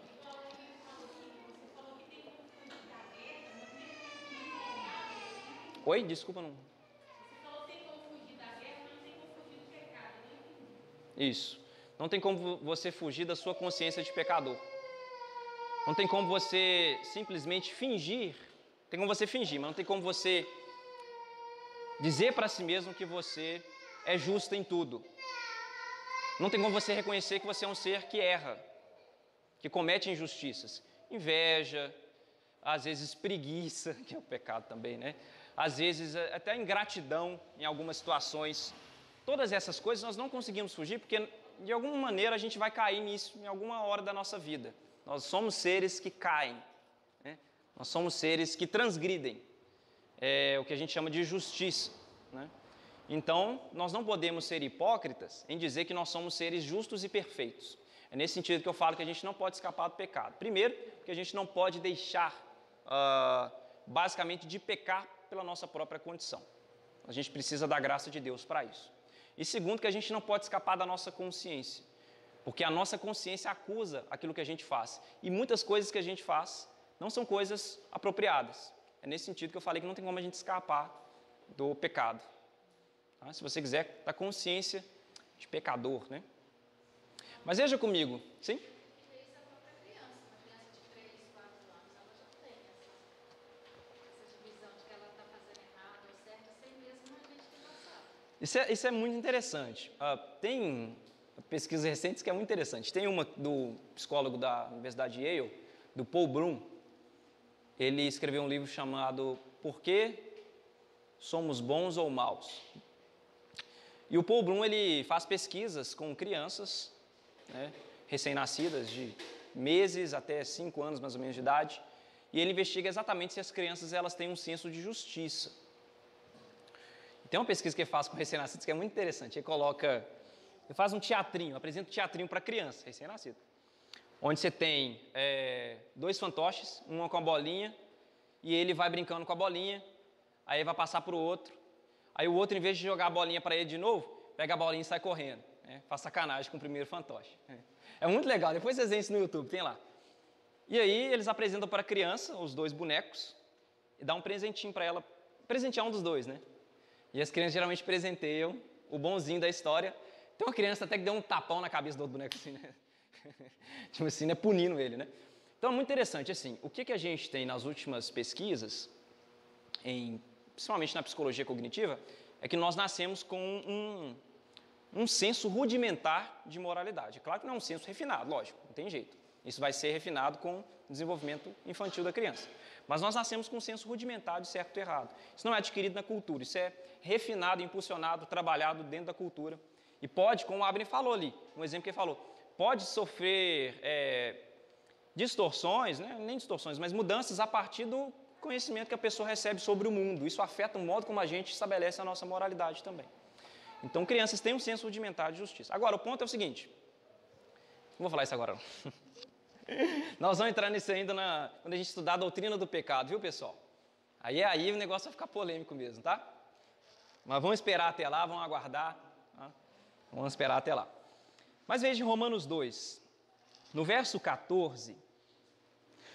Oi? Desculpa, não... Isso. Não tem como você fugir da sua consciência de pecador. Não tem como você simplesmente fingir. Tem como você fingir, mas não tem como você dizer para si mesmo que você é justo em tudo. Não tem como você reconhecer que você é um ser que erra, que comete injustiças. Inveja, às vezes preguiça, que é o pecado também, né? Às vezes até ingratidão em algumas situações. Todas essas coisas nós não conseguimos fugir porque, de alguma maneira, a gente vai cair nisso em alguma hora da nossa vida. Nós somos seres que caem, né? Nós somos seres que transgridem o que a gente chama de justiça, né? Então, nós não podemos ser hipócritas em dizer que nós somos seres justos e perfeitos. É nesse sentido que eu falo que a gente não pode escapar do pecado. Primeiro, porque a gente não pode deixar, basicamente, de pecar pela nossa própria condição. A gente precisa da graça de Deus para isso. E segundo, que a gente não pode escapar da nossa consciência, porque a nossa consciência acusa aquilo que a gente faz. E muitas coisas que a gente faz não são coisas apropriadas. É nesse sentido que eu falei que não tem como a gente escapar do pecado. Tá? Se você quiser, da consciência de pecador, né? Mas veja comigo, sim? Isso é a própria criança, uma criança de 3, 4 anos, ela já tem essa divisão de que ela está fazendo errado ou certo, sem mesmo a gente ter passado. Isso é muito interessante. Tem pesquisas recentes que é muito interessante. Tem uma do psicólogo da Universidade de Yale, do Paul Bloom. Ele escreveu um livro chamado Por que Somos Bons ou Maus? E o Paul Bloom, ele faz pesquisas com crianças, né, recém-nascidas, de meses até 5 anos mais ou menos de idade, e ele investiga exatamente se as crianças elas têm um senso de justiça. Tem uma pesquisa que ele faz com recém-nascidos que é muito interessante. Ele faz um teatrinho, apresenta um teatrinho para criança, recém-nascido, onde você tem 2 fantoches, uma com a bolinha, e ele vai brincando com a bolinha, aí vai passar para o outro, aí o outro, em vez de jogar a bolinha para ele de novo, pega a bolinha e sai correndo, né? Faz sacanagem com o primeiro fantoche. É muito legal, depois vocês veem isso no YouTube, tem lá. E aí eles apresentam para a criança os 2 bonecos e dão um presentinho para ela, presentear um dos 2, né? E as crianças geralmente presenteiam o bonzinho da história. Tem uma criança até que deu um tapão na cabeça do outro boneco assim, né? Tipo assim, né? Punindo ele, né? Então é muito interessante, assim, o que a gente tem nas últimas pesquisas, principalmente na psicologia cognitiva, é que nós nascemos com um senso rudimentar de moralidade. Claro que não é um senso refinado, lógico, não tem jeito. Isso vai ser refinado com o desenvolvimento infantil da criança. Mas nós nascemos com um senso rudimentar de certo e errado. Isso não é adquirido na cultura, isso é refinado, impulsionado, trabalhado dentro da cultura. E pode, como o Abner falou ali, um exemplo que ele falou, pode sofrer distorções, né? Nem distorções, mas mudanças a partir do conhecimento que a pessoa recebe sobre o mundo. Isso afeta o modo como a gente estabelece a nossa moralidade também. Então, crianças têm um senso rudimentar de justiça. Agora, o ponto é o seguinte, não vou falar isso agora não. Nós vamos entrar nisso ainda quando a gente estudar a doutrina do pecado, viu, pessoal? Aí o negócio vai ficar polêmico mesmo, tá? Mas vamos esperar até lá, vamos aguardar, tá? Vamos esperar até lá. Mas veja em Romanos 2, no verso 14, eu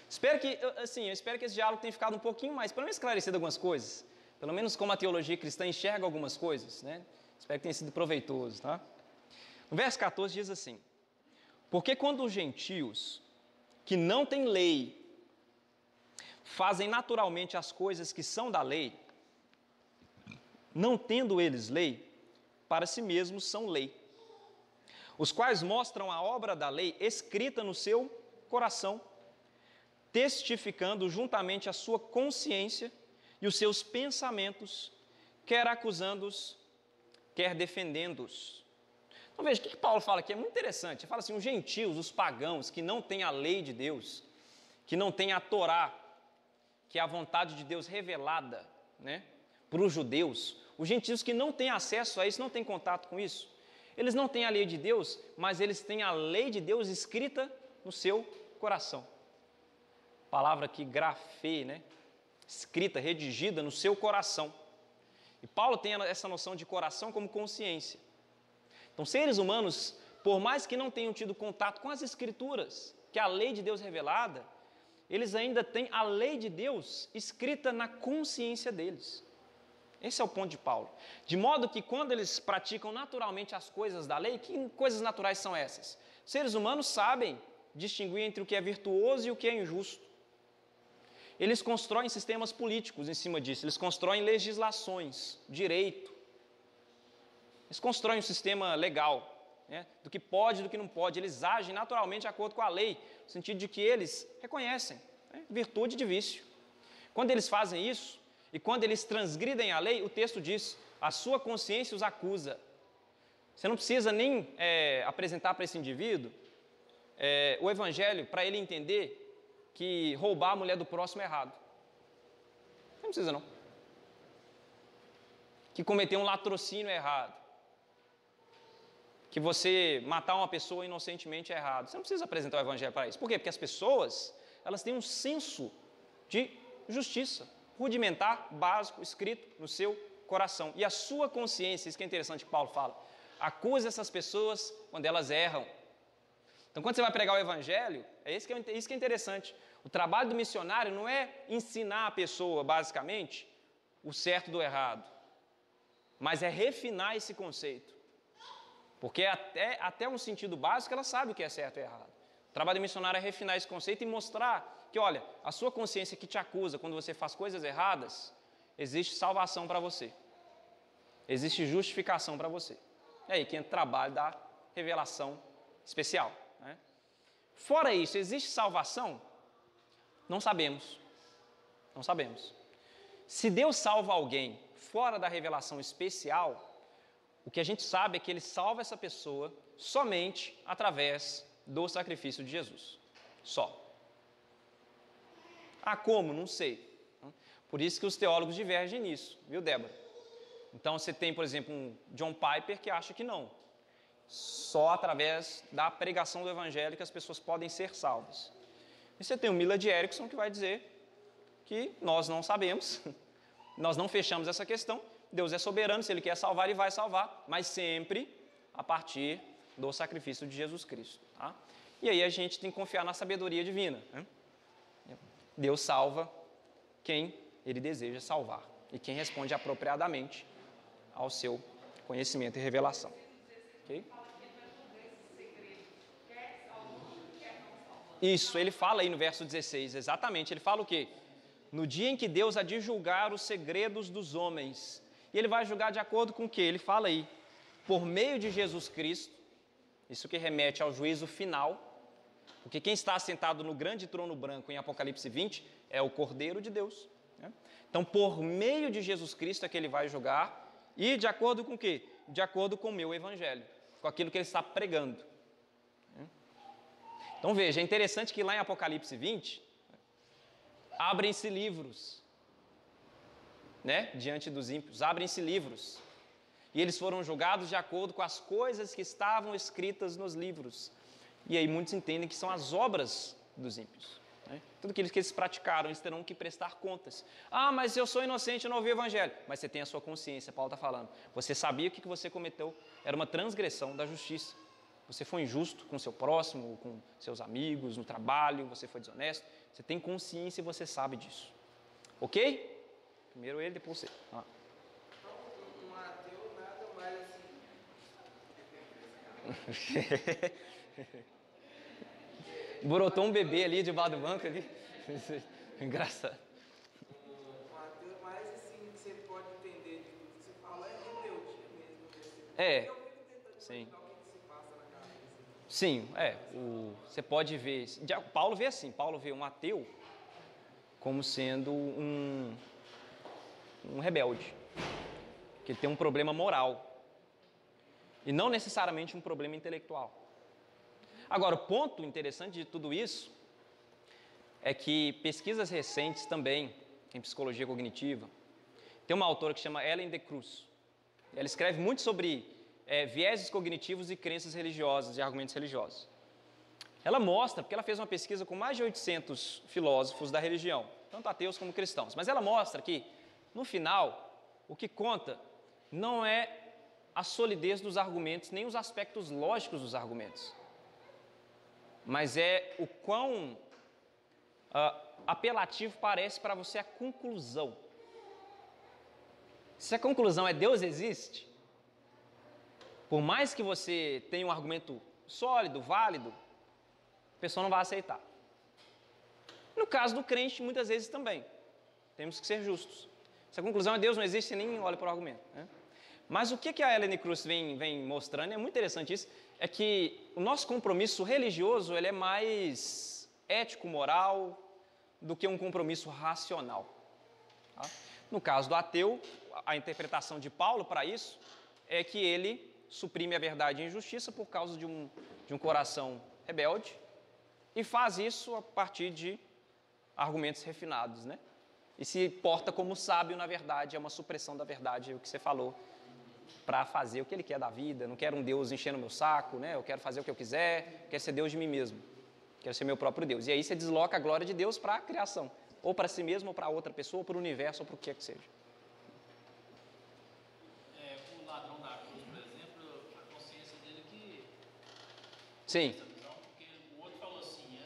espero que esse diálogo tenha ficado um pouquinho mais, pelo menos esclarecido algumas coisas, pelo menos como a teologia cristã enxerga algumas coisas, né? Espero que tenha sido proveitoso, tá? No verso 14 diz assim, porque quando os gentios que não têm lei fazem naturalmente as coisas que são da lei, não tendo eles lei, para si mesmos são lei, os quais mostram a obra da lei escrita no seu coração, testificando juntamente a sua consciência e os seus pensamentos, quer acusando-os, quer defendendo-os. Então veja, o que Paulo fala aqui é muito interessante. Ele fala assim, os gentios, os pagãos, que não têm a lei de Deus, que não têm a Torá, que é a vontade de Deus revelada, né, para os judeus, os gentios que não têm acesso a isso, não têm contato com isso, eles não têm a lei de Deus, mas eles têm a lei de Deus escrita no seu coração. Palavra aqui, grafê, né, escrita, redigida no seu coração. E Paulo tem essa noção de coração como consciência. Então, seres humanos, por mais que não tenham tido contato com as Escrituras, que é a lei de Deus revelada, eles ainda têm a lei de Deus escrita na consciência deles. Esse é o ponto de Paulo. De modo que quando eles praticam naturalmente as coisas da lei, que coisas naturais são essas? Seres humanos sabem distinguir entre o que é virtuoso e o que é injusto. Eles constroem sistemas políticos em cima disso, eles constroem legislações, direito. Eles constroem um sistema legal, né, do que pode e do que não pode. Eles agem naturalmente de acordo com a lei, no sentido de que eles reconhecem, né, virtude de vício. Quando eles fazem isso, e quando eles transgridem a lei, o texto diz, a sua consciência os acusa. Você não precisa nem apresentar para esse indivíduo o evangelho para ele entender que roubar a mulher do próximo é errado. Não precisa não. que cometer um latrocínio é errado, que você matar uma pessoa inocentemente é errado. Você não precisa apresentar o evangelho para isso. Por quê? Porque as pessoas, elas têm um senso de justiça rudimentar, básico, escrito no seu coração. E a sua consciência, isso que é interessante que Paulo fala, acusa essas pessoas quando elas erram. Então, quando você vai pregar o evangelho, isso que é interessante. O trabalho do missionário não é ensinar a pessoa, basicamente, o certo do errado, mas é refinar esse conceito. Porque até um sentido básico, ela sabe o que é certo e errado. O trabalho do missionário é refinar esse conceito e mostrar que, olha, a sua consciência que te acusa quando você faz coisas erradas, existe salvação para você. Existe justificação para você. É aí que entra o trabalho da revelação especial. Né? Fora isso, existe salvação? Não sabemos. Não sabemos. Se Deus salva alguém fora da revelação especial, o que a gente sabe é que Ele salva essa pessoa somente através do sacrifício de Jesus. Só. Ah, como? Não sei. Por isso que os teólogos divergem nisso, viu, Débora? Então, você tem, por exemplo, um John Piper que acha que não. Só através da pregação do evangelho que as pessoas podem ser salvas. E você tem o Millard Erickson que vai dizer que nós não sabemos, nós não fechamos essa questão, Deus é soberano, se Ele quer salvar, Ele vai salvar, mas sempre a partir do sacrifício de Jesus Cristo. Tá? E aí a gente tem que confiar na sabedoria divina. Né? Deus salva quem Ele deseja salvar e quem responde apropriadamente ao seu conhecimento e revelação. Ok? Isso, ele fala aí no verso 16, exatamente, ele fala o quê? No dia em que Deus há de julgar os segredos dos homens. E Ele vai julgar de acordo com o quê? Ele fala aí, por meio de Jesus Cristo, isso que remete ao juízo final, porque quem está sentado no grande trono branco em Apocalipse 20 é o Cordeiro de Deus. Né? Então, por meio de Jesus Cristo é que Ele vai julgar, e de acordo com o quê? De acordo com o meu evangelho, com aquilo que Ele está pregando. Então veja, é interessante que lá em Apocalipse 20, abrem-se livros, né? Diante dos ímpios, abrem-se livros, e eles foram julgados de acordo com as coisas que estavam escritas nos livros, e aí muitos entendem que são as obras dos ímpios, né? Tudo aquilo que eles praticaram, eles terão que prestar contas. Ah, mas eu sou inocente, eu não ouvi o evangelho, mas você tem a sua consciência, Paulo está falando, você sabia que o que você cometeu era uma transgressão da justiça. Você foi injusto com o seu próximo, com seus amigos, no trabalho, você foi desonesto. Você tem consciência e você sabe disso. Ok? Primeiro ele, depois você. Ah. Um ateu nada mais assim. Brotou um bebê ali debaixo do banco ali. Engraçado. Um ateu mais assim, que você pode entender de tudo que você fala é rebelde mesmo. É. Eu fico tentando Sim. imaginar o que se passa na cabeça. Sim, você pode ver. Paulo vê assim, Paulo vê um ateu como sendo um rebelde, que tem um problema moral e não necessariamente um problema intelectual. Agora, o ponto interessante de tudo isso é que pesquisas recentes também em psicologia cognitiva, tem uma autora que chama Ellen de Cruz. Ela escreve muito sobre vieses cognitivos e crenças religiosas e argumentos religiosos. Ela mostra, porque ela fez uma pesquisa com mais de 800 filósofos da religião, tanto ateus como cristãos, mas ela mostra que, no final, o que conta não é a solidez dos argumentos, nem os aspectos lógicos dos argumentos, mas é o quão apelativo parece para você a conclusão. Se a conclusão é Deus existe, por mais que você tenha um argumento sólido, válido, a pessoa não vai aceitar. No caso do crente, muitas vezes também. Temos que ser justos. Se a conclusão é Deus não existe, você nem olha para o argumento. Né? Mas o que a Ellen Cruz vem mostrando, é muito interessante isso, é que o nosso compromisso religioso ele é mais ético, moral, do que um compromisso racional. Tá? No caso do ateu, a interpretação de Paulo para isso é que ele suprime a verdade e a injustiça por causa de um coração rebelde e faz isso a partir de argumentos refinados, né? e se porta como sábio, na verdade, é uma supressão da verdade, o que você falou, para fazer o que ele quer da vida. Não quero um Deus enchendo o meu saco, né? Eu quero fazer o que eu quiser, quero ser Deus de mim mesmo, quero ser meu próprio Deus. E aí você desloca a glória de Deus para a criação, ou para si mesmo, ou para outra pessoa, ou para o universo, ou para o que seja. O ladrão da cruz, por exemplo, a consciência dele que... Sim. Porque o outro falou assim,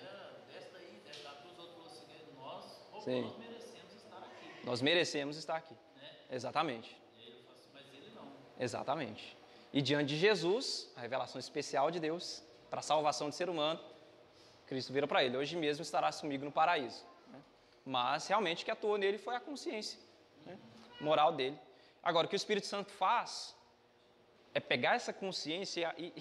desce daí, desce da cruz, o outro falou assim, nós merecemos estar aqui. Nós merecemos estar aqui. Né? Exatamente. E ele falou assim, mas ele não. Exatamente. E diante de Jesus, a revelação especial de Deus, para a salvação do ser humano, Cristo vira para ele, hoje mesmo estarás comigo no paraíso. Mas realmente o que atuou nele foi a consciência, né, moral dele. Agora, o que o Espírito Santo faz é pegar essa consciência e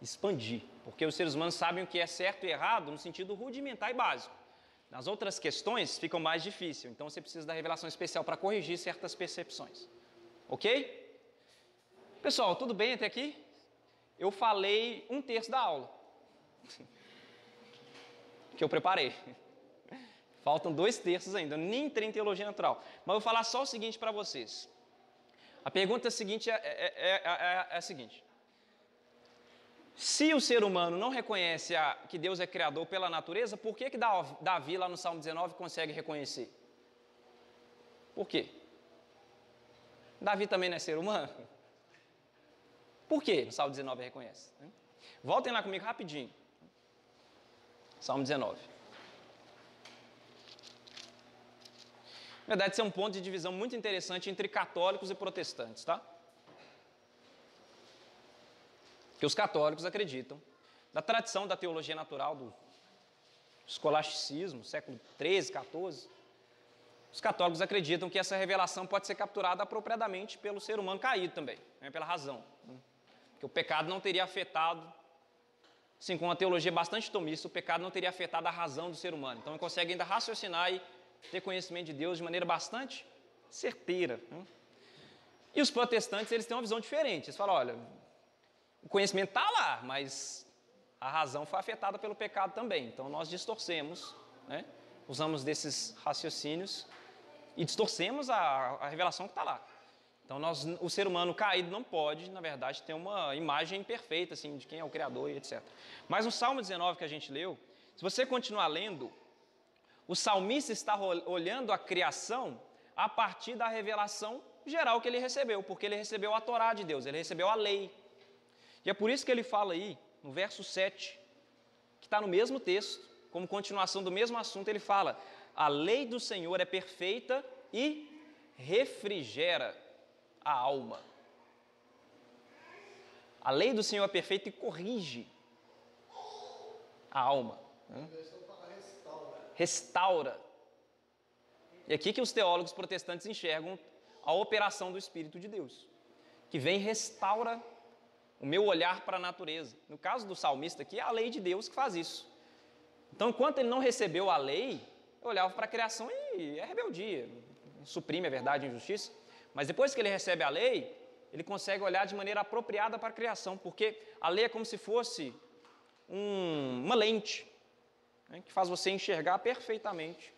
expandir, porque os seres humanos sabem o que é certo e errado no sentido rudimentar e básico. Nas outras questões ficam mais difíceis, então você precisa da revelação especial para corrigir certas percepções. Ok? Pessoal, tudo bem até aqui? Eu falei 1/3 da aula que eu preparei. Faltam 2/3 ainda, eu nem entrei em teologia natural. Mas eu vou falar só o seguinte para vocês. A pergunta seguinte é a seguinte. Se o ser humano não reconhece que Deus é criador pela natureza, por que Davi, lá no Salmo 19, consegue reconhecer? Por quê? Davi também não é ser humano? Por que no Salmo 19 reconhece? Voltem lá comigo rapidinho. Salmo 19. Na verdade, isso é um ponto de divisão muito interessante entre católicos e protestantes, tá? Porque os católicos acreditam, da tradição da teologia natural, do escolasticismo, século XIII, XIV, os católicos acreditam que essa revelação pode ser capturada apropriadamente pelo ser humano caído também, né, pela razão. Que o pecado não teria afetado, assim, com uma teologia bastante tomista, o pecado não teria afetado a razão do ser humano. Então, ele consegue ainda raciocinar e ter conhecimento de Deus de maneira bastante certeira. Né? E os protestantes, eles têm uma visão diferente. Eles falam, olha, o conhecimento está lá, mas a razão foi afetada pelo pecado também. Então, nós distorcemos, né? Usamos desses raciocínios e distorcemos a revelação que está lá. Então, o ser humano caído não pode, na verdade, ter uma imagem perfeita assim, de quem é o Criador e etc. Mas no Salmo 19 que a gente leu, se você continuar lendo, o salmista está olhando a criação a partir da revelação geral que ele recebeu, porque ele recebeu a Torá de Deus, ele recebeu a lei. E é por isso que ele fala aí, no verso 7, que está no mesmo texto, como continuação do mesmo assunto, ele fala, a lei do Senhor é perfeita e refrigera a alma. A lei do Senhor é perfeita e corrige a alma. Restaura. E aqui que os teólogos protestantes enxergam a operação do Espírito de Deus, que vem e restaura o meu olhar para a natureza. No caso do salmista aqui, é a lei de Deus que faz isso. Então, enquanto ele não recebeu a lei, eu olhava para a criação e é rebeldia, suprime a verdade e a injustiça. Mas depois que ele recebe a lei, ele consegue olhar de maneira apropriada para a criação, porque a lei é como se fosse uma lente, né, que faz você enxergar perfeitamente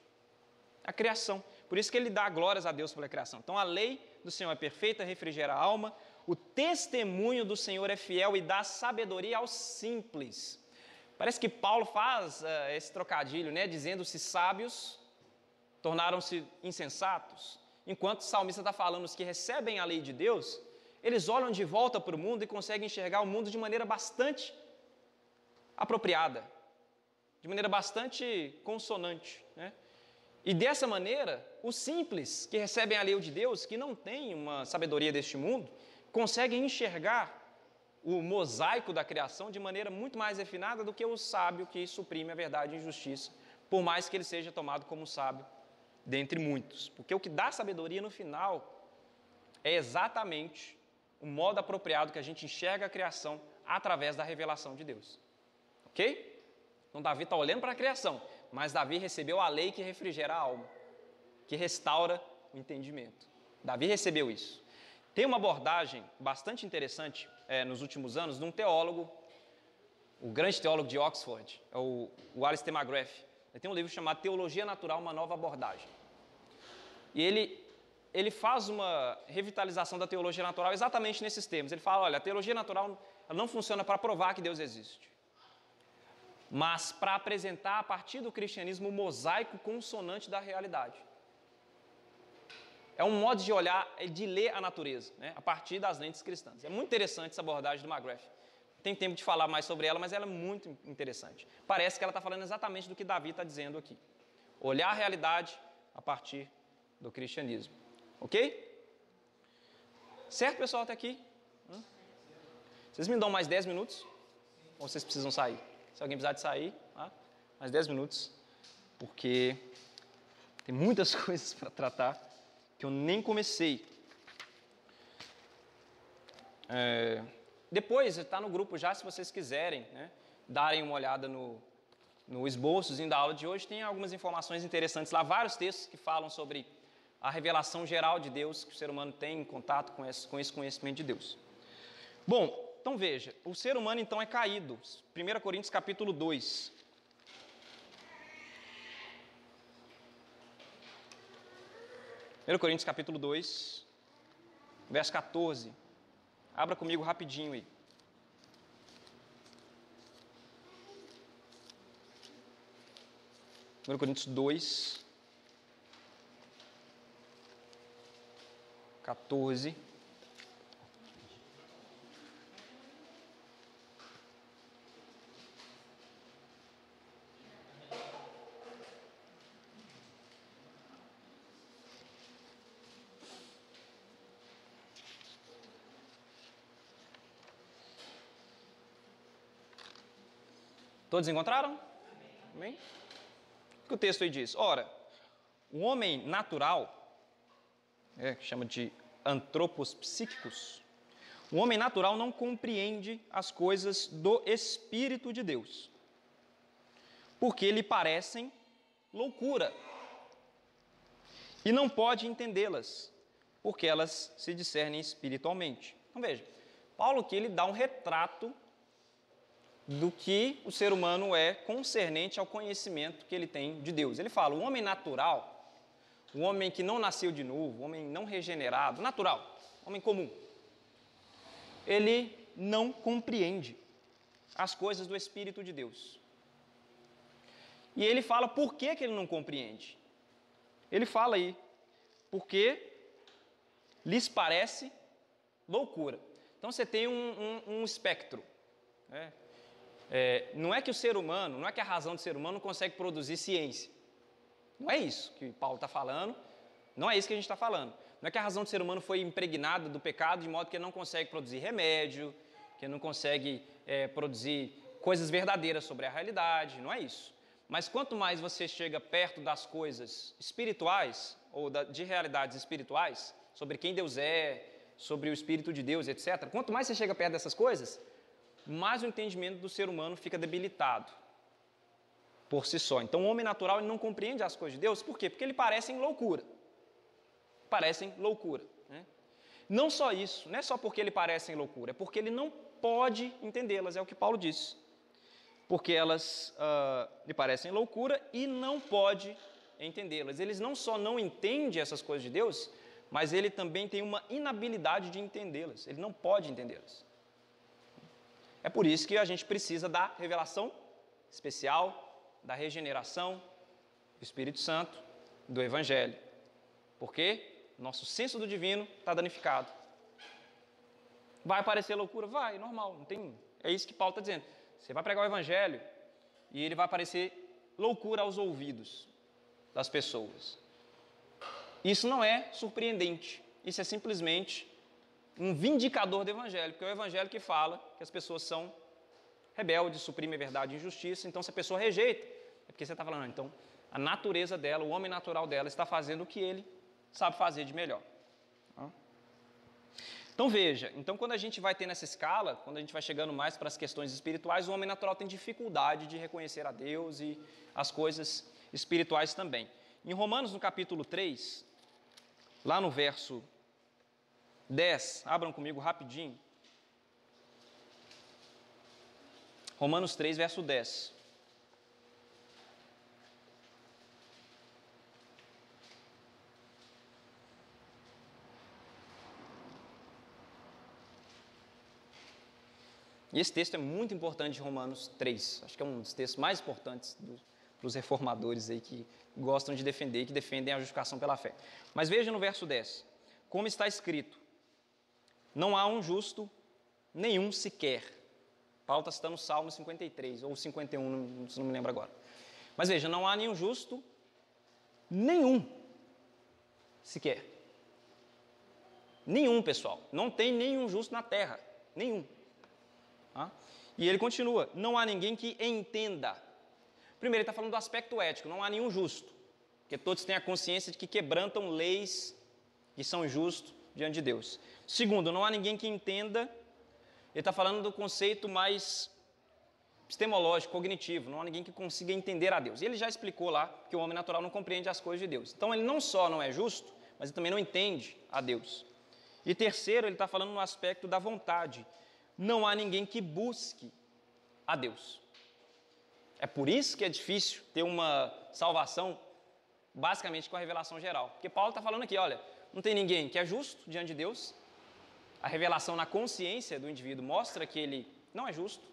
a criação. Por isso que ele dá glórias a Deus pela criação. Então, a lei do Senhor é perfeita, refrigera a alma, o testemunho do Senhor é fiel e dá sabedoria aos simples. Parece que Paulo faz esse trocadilho, né, dizendo-se sábios, tornaram-se insensatos. Enquanto o salmista está falando, os que recebem a lei de Deus, eles olham de volta para o mundo e conseguem enxergar o mundo de maneira bastante apropriada, de maneira bastante consonante, né? E dessa maneira, os simples que recebem a lei de Deus, que não têm uma sabedoria deste mundo, conseguem enxergar o mosaico da criação de maneira muito mais refinada do que o sábio que suprime a verdade e a injustiça, por mais que ele seja tomado como sábio dentre muitos. Porque o que dá sabedoria no final é exatamente o modo apropriado que a gente enxerga a criação através da revelação de Deus. Ok? Então Davi está olhando para a criação, mas Davi recebeu a lei que refrigera a alma, que restaura o entendimento. Davi recebeu isso. Tem uma abordagem bastante interessante nos últimos anos de um teólogo, o grande teólogo de Oxford, o Alistair McGrath. Ele tem um livro chamado Teologia Natural, uma nova abordagem. E ele faz uma revitalização da teologia natural exatamente nesses termos. Ele fala, olha, a teologia natural ela não funciona para provar que Deus existe, mas para apresentar a partir do cristianismo o mosaico consonante da realidade. É um modo de olhar, de ler a natureza, né, a partir das lentes cristãs. É muito interessante essa abordagem do McGrath. Não tem tempo de falar mais sobre ela, mas ela é muito interessante. Parece que ela está falando exatamente do que Davi está dizendo aqui. Olhar a realidade a partir do cristianismo. Ok? Certo, pessoal, até aqui? Vocês me dão mais 10 minutos? Ou vocês precisam sair? Se alguém precisar de sair, mais 10 minutos. Porque tem muitas coisas para tratar que eu nem comecei. Depois, está no grupo já, se vocês quiserem, né, darem uma olhada no esboçozinho da aula de hoje, tem algumas informações interessantes lá, vários textos que falam sobre a revelação geral de Deus, que o ser humano tem em contato com esse conhecimento de Deus. Bom, então veja, o ser humano então é caído. 1 Coríntios capítulo 2. Coríntios capítulo 2, verso 14. Abra comigo rapidinho aí. 1 Coríntios 2, 14. Todos encontraram? Amém? O que o texto aí diz? Ora, o homem natural, que chama de antropos psíquicos, o homem natural não compreende as coisas do Espírito de Deus, porque lhe parecem loucura, e não pode entendê-las, porque elas se discernem espiritualmente. Então veja, Paulo aqui ele dá um retrato do que o ser humano é concernente ao conhecimento que ele tem de Deus. Ele fala, o homem natural, o homem que não nasceu de novo, o homem não regenerado, natural, homem comum, ele não compreende as coisas do Espírito de Deus. E ele fala por que ele não compreende. Ele fala aí, porque lhes parece loucura. Então você tem um espectro, né? Não é que o ser humano, não é que a razão do ser humano não consegue produzir ciência. Não é isso que Paulo está falando, não é isso que a gente está falando. Não é que a razão do ser humano foi impregnada do pecado de modo que ele não consegue produzir remédio, que ele não consegue produzir coisas verdadeiras sobre a realidade, não é isso. Mas quanto mais você chega perto das coisas espirituais, ou de realidades espirituais, sobre quem Deus é, sobre o Espírito de Deus, etc., quanto mais você chega perto dessas coisas, mais o entendimento do ser humano fica debilitado por si só. Então, o homem natural ele não compreende as coisas de Deus. Por quê? Porque ele parecem loucura. Parecem loucura. Né? Não só isso, não é só porque ele parecem loucura, é porque ele não pode entendê-las, é o que Paulo diz. Porque elas lhe parecem loucura e não pode entendê-las. Eles não só não entendem essas coisas de Deus, mas ele também tem uma inabilidade de entendê-las. Ele não pode entendê-las. É por isso que a gente precisa da revelação especial, da regeneração do Espírito Santo, do Evangelho. Porque nosso senso do divino está danificado. Vai parecer loucura? Vai, normal. Não tem... É isso que Paulo está dizendo. Você vai pregar o Evangelho e ele vai parecer loucura aos ouvidos das pessoas. Isso não é surpreendente. Isso é simplesmente um vindicador do Evangelho, porque é o Evangelho que fala que as pessoas são rebeldes, suprimem a verdade e injustiça. Então, se a pessoa rejeita, é porque você está falando, então, a natureza dela, o homem natural dela está fazendo o que ele sabe fazer de melhor. Então, veja, então quando a gente vai ter nessa escala, quando a gente vai chegando mais para as questões espirituais, o homem natural tem dificuldade de reconhecer a Deus e as coisas espirituais também. Em Romanos, no capítulo 3, lá no verso 10, abram comigo rapidinho. Romanos 3, verso 10. E esse texto é muito importante de Romanos 3. Acho que é um dos textos mais importantes para os reformadores aí que gostam de defender, que defendem a justificação pela fé. Mas veja no verso 10, como está escrito: não há um justo nenhum sequer. Paulo está citando o Salmo 53, ou 51, não me lembro agora. Mas veja, não há nenhum justo nenhum sequer. Nenhum, pessoal. Não tem nenhum justo na terra. Nenhum. E ele continua: não há ninguém que entenda. Primeiro, ele está falando do aspecto ético. Não há nenhum justo. Porque todos têm a consciência de que quebrantam leis que são justos diante de Deus. Segundo, não há ninguém que entenda. Ele está falando do conceito mais epistemológico, cognitivo. Não há ninguém que consiga entender a Deus. E ele já explicou lá que o homem natural não compreende as coisas de Deus. Então, ele não só não é justo, mas ele também não entende a Deus. E terceiro, ele está falando no aspecto da vontade. Não há ninguém que busque a Deus. É por isso que é difícil ter uma salvação basicamente com a revelação geral. Porque Paulo está falando aqui, olha, não tem ninguém que é justo diante de Deus. A revelação na consciência do indivíduo mostra que ele não é justo.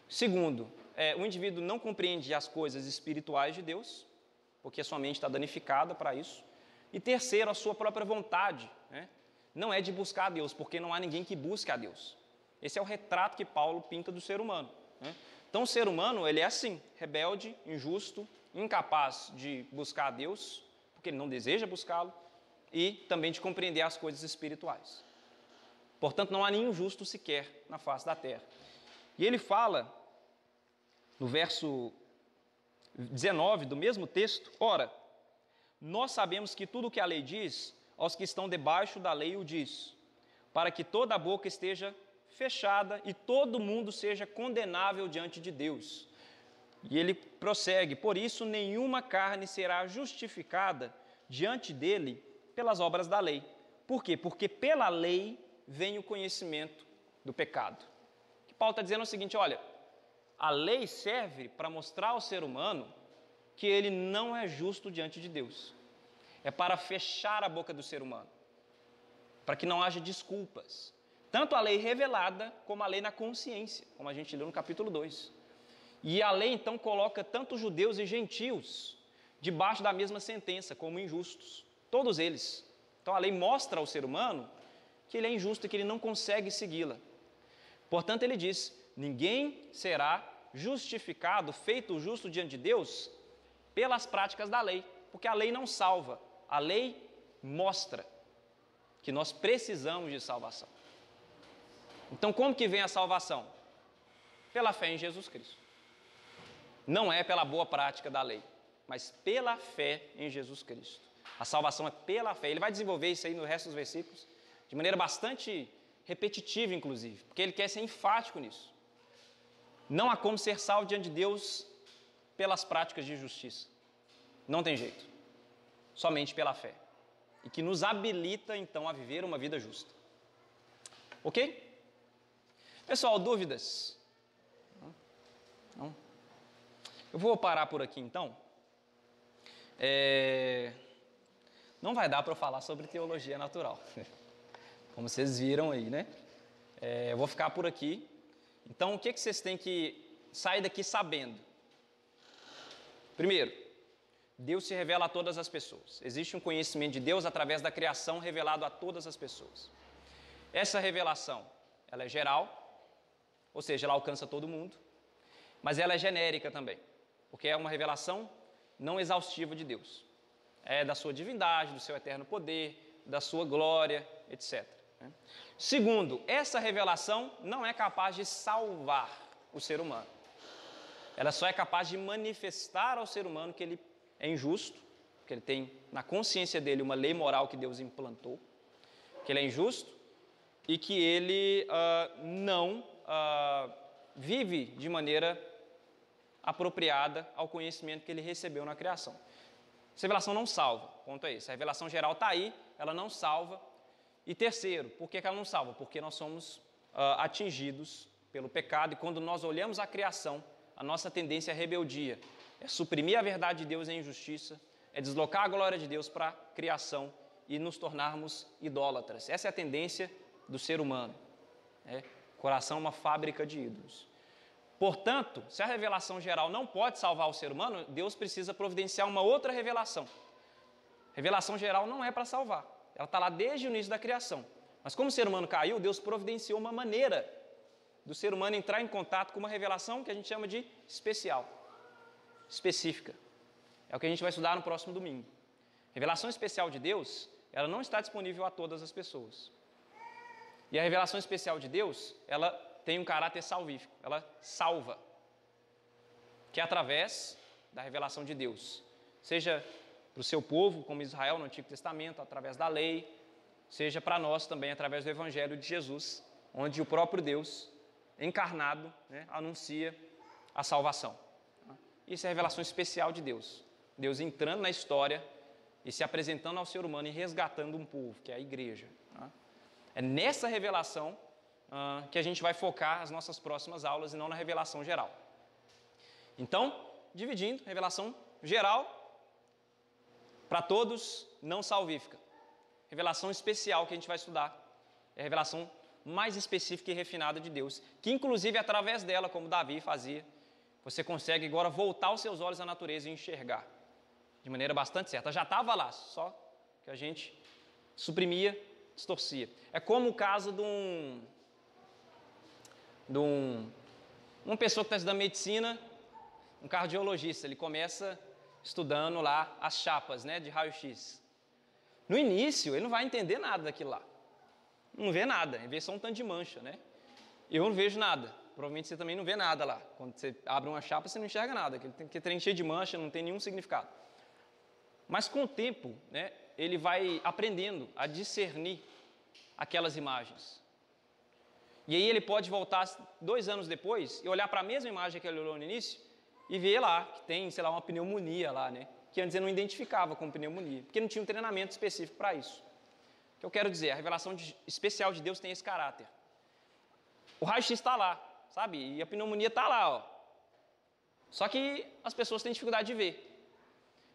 Segundo, o indivíduo não compreende as coisas espirituais de Deus, porque a sua mente está danificada para isso. E terceiro, a sua própria vontade, não é de buscar a Deus, porque não há ninguém que busque a Deus. Esse é o retrato que Paulo pinta do ser humano. Então, o ser humano, ele é assim, rebelde, injusto, incapaz de buscar a Deus, porque ele não deseja buscá-lo, e também de compreender as coisas espirituais. Portanto, não há nenhum justo sequer na face da terra. E ele fala, no verso 19 do mesmo texto: ora, nós sabemos que tudo o que a lei diz, aos que estão debaixo da lei o diz, para que toda a boca esteja fechada e todo mundo seja condenável diante de Deus. E ele prossegue: por isso nenhuma carne será justificada diante dele pelas obras da lei. Por quê? Porque pela lei vem o conhecimento do pecado. O que Paulo está dizendo é o seguinte: olha, a lei serve para mostrar ao ser humano que ele não é justo diante de Deus. É para fechar a boca do ser humano, para que não haja desculpas. Tanto a lei revelada, como a lei na consciência, como a gente leu no capítulo 2. E a lei, então, coloca tanto judeus e gentios debaixo da mesma sentença, como injustos. Todos eles. Então, a lei mostra ao ser humano que ele é injusto e que ele não consegue segui-la. Portanto, ele diz: ninguém será justificado, feito justo diante de Deus, pelas práticas da lei. Porque a lei não salva. A lei mostra que nós precisamos de salvação. Então, como que vem a salvação? Pela fé em Jesus Cristo. Não é pela boa prática da lei, mas pela fé em Jesus Cristo. A salvação é pela fé. Ele vai desenvolver isso aí no resto dos versículos, de maneira bastante repetitiva, inclusive, porque ele quer ser enfático nisso. Não há como ser salvo diante de Deus pelas práticas de justiça. Não tem jeito. Somente pela fé. E que nos habilita, então, a viver uma vida justa. Ok? Pessoal, dúvidas? Não? Eu vou parar por aqui, então. Não vai dar para eu falar sobre teologia natural. Como vocês viram aí, né? Eu vou ficar por aqui. Então, o que vocês têm que sair daqui sabendo? Primeiro, Deus se revela a todas as pessoas. Existe um conhecimento de Deus através da criação revelado a todas as pessoas. Essa revelação, ela é geral, ou seja, ela alcança todo mundo, mas ela é genérica também, porque é uma revelação não exaustiva de Deus. É da sua divindade, do seu eterno poder, da sua glória, etc. Segundo, essa revelação não é capaz de salvar o ser humano. Ela só é capaz de manifestar ao ser humano que ele é injusto, que ele tem na consciência dele uma lei moral que Deus implantou, que ele é injusto e que ele não vive de maneira apropriada ao conhecimento que ele recebeu na criação. Essa revelação não salva, ponto é esse. A revelação geral está aí, ela não salva. E terceiro, por que ela não salva? Porque nós somos atingidos pelo pecado, e quando nós olhamos a criação, a nossa tendência é rebeldia, é suprimir a verdade de Deus em injustiça, é deslocar a glória de Deus para a criação e nos tornarmos idólatras. Essa é a tendência do ser humano. coração é uma fábrica de ídolos. Portanto, se a revelação geral não pode salvar o ser humano, Deus precisa providenciar uma outra revelação. Revelação geral não é para salvar. Ela está lá desde o início da criação. Mas como o ser humano caiu, Deus providenciou uma maneira do ser humano entrar em contato com uma revelação que a gente chama de especial, específica. É o que a gente vai estudar no próximo domingo. Revelação especial de Deus, ela não está disponível a todas as pessoas. E a revelação especial de Deus, ela tem um caráter salvífico, ela salva. Que é através da revelação de Deus. Seja para o seu povo, como Israel no Antigo Testamento, através da lei, seja para nós também através do Evangelho de Jesus, onde o próprio Deus, encarnado, anuncia a salvação. Isso é a revelação especial de Deus. Deus entrando na história e se apresentando ao ser humano e resgatando um povo, que é a igreja. É nessa revelação que a gente vai focar as nossas próximas aulas e não na revelação geral. Então, dividindo, revelação geral para todos, não salvífica. Revelação especial que a gente vai estudar é a revelação mais específica e refinada de Deus, que inclusive através dela, como Davi fazia, você consegue agora voltar os seus olhos à natureza e enxergar de maneira bastante certa. Já estava lá, só que a gente suprimia, distorcia. É como o caso de uma pessoa que está estudando medicina, um cardiologista. Ele começa estudando lá as chapas, de raio-x. No início, ele não vai entender nada daquilo lá. Não vê nada, ele vê só um tanto de mancha, Eu não vejo nada. Provavelmente você também não vê nada lá. Quando você abre uma chapa, você não enxerga nada. Aquele trem cheio de mancha, não tem nenhum significado. Mas com o tempo, ele vai aprendendo a discernir aquelas imagens. E aí ele pode voltar 2 anos depois e olhar para a mesma imagem que ele olhou no início e ver lá que tem, uma pneumonia lá, que antes ele não identificava como pneumonia, porque não tinha um treinamento específico para isso. O que eu quero dizer, a revelação especial de Deus tem esse caráter. O raio-x está lá, sabe? E a pneumonia está lá, ó. Só que as pessoas têm dificuldade de ver.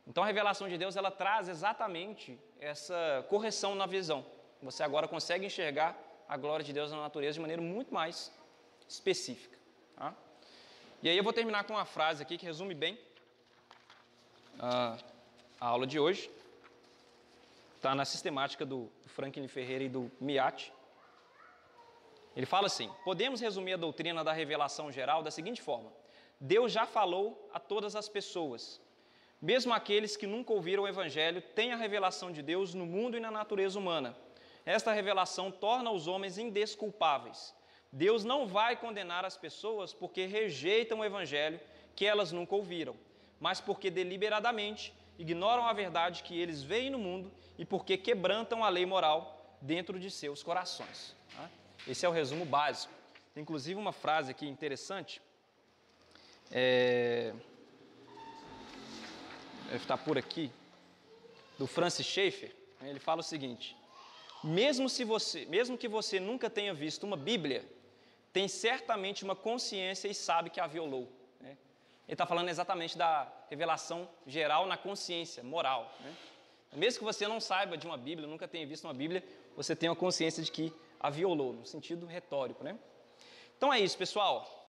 Então a revelação de Deus, ela traz exatamente essa correção na visão. Você agora consegue enxergar a glória de Deus na natureza de maneira muito mais específica. Tá? E aí eu vou terminar com uma frase aqui que resume bem a aula de hoje. Está na sistemática do Franklin Ferreira e do Miatti. Ele fala assim: podemos resumir a doutrina da revelação geral da seguinte forma: Deus já falou a todas as pessoas. Mesmo aqueles que nunca ouviram o Evangelho têm a revelação de Deus no mundo e na natureza humana. Esta revelação torna os homens indesculpáveis. Deus não vai condenar as pessoas porque rejeitam o Evangelho que elas nunca ouviram, mas porque deliberadamente ignoram a verdade que eles veem no mundo e porque quebrantam a lei moral dentro de seus corações. Esse é o resumo básico. Tem inclusive uma frase aqui interessante. Deve estar por aqui, do Francis Schaeffer. Ele fala o seguinte: mesmo que você nunca tenha visto uma Bíblia, tem certamente uma consciência e sabe que a violou. Ele está falando exatamente da revelação geral na consciência moral. Mesmo que você não saiba de uma Bíblia, nunca tenha visto uma Bíblia, você tem uma consciência de que a violou, no sentido retórico. Então é isso, pessoal.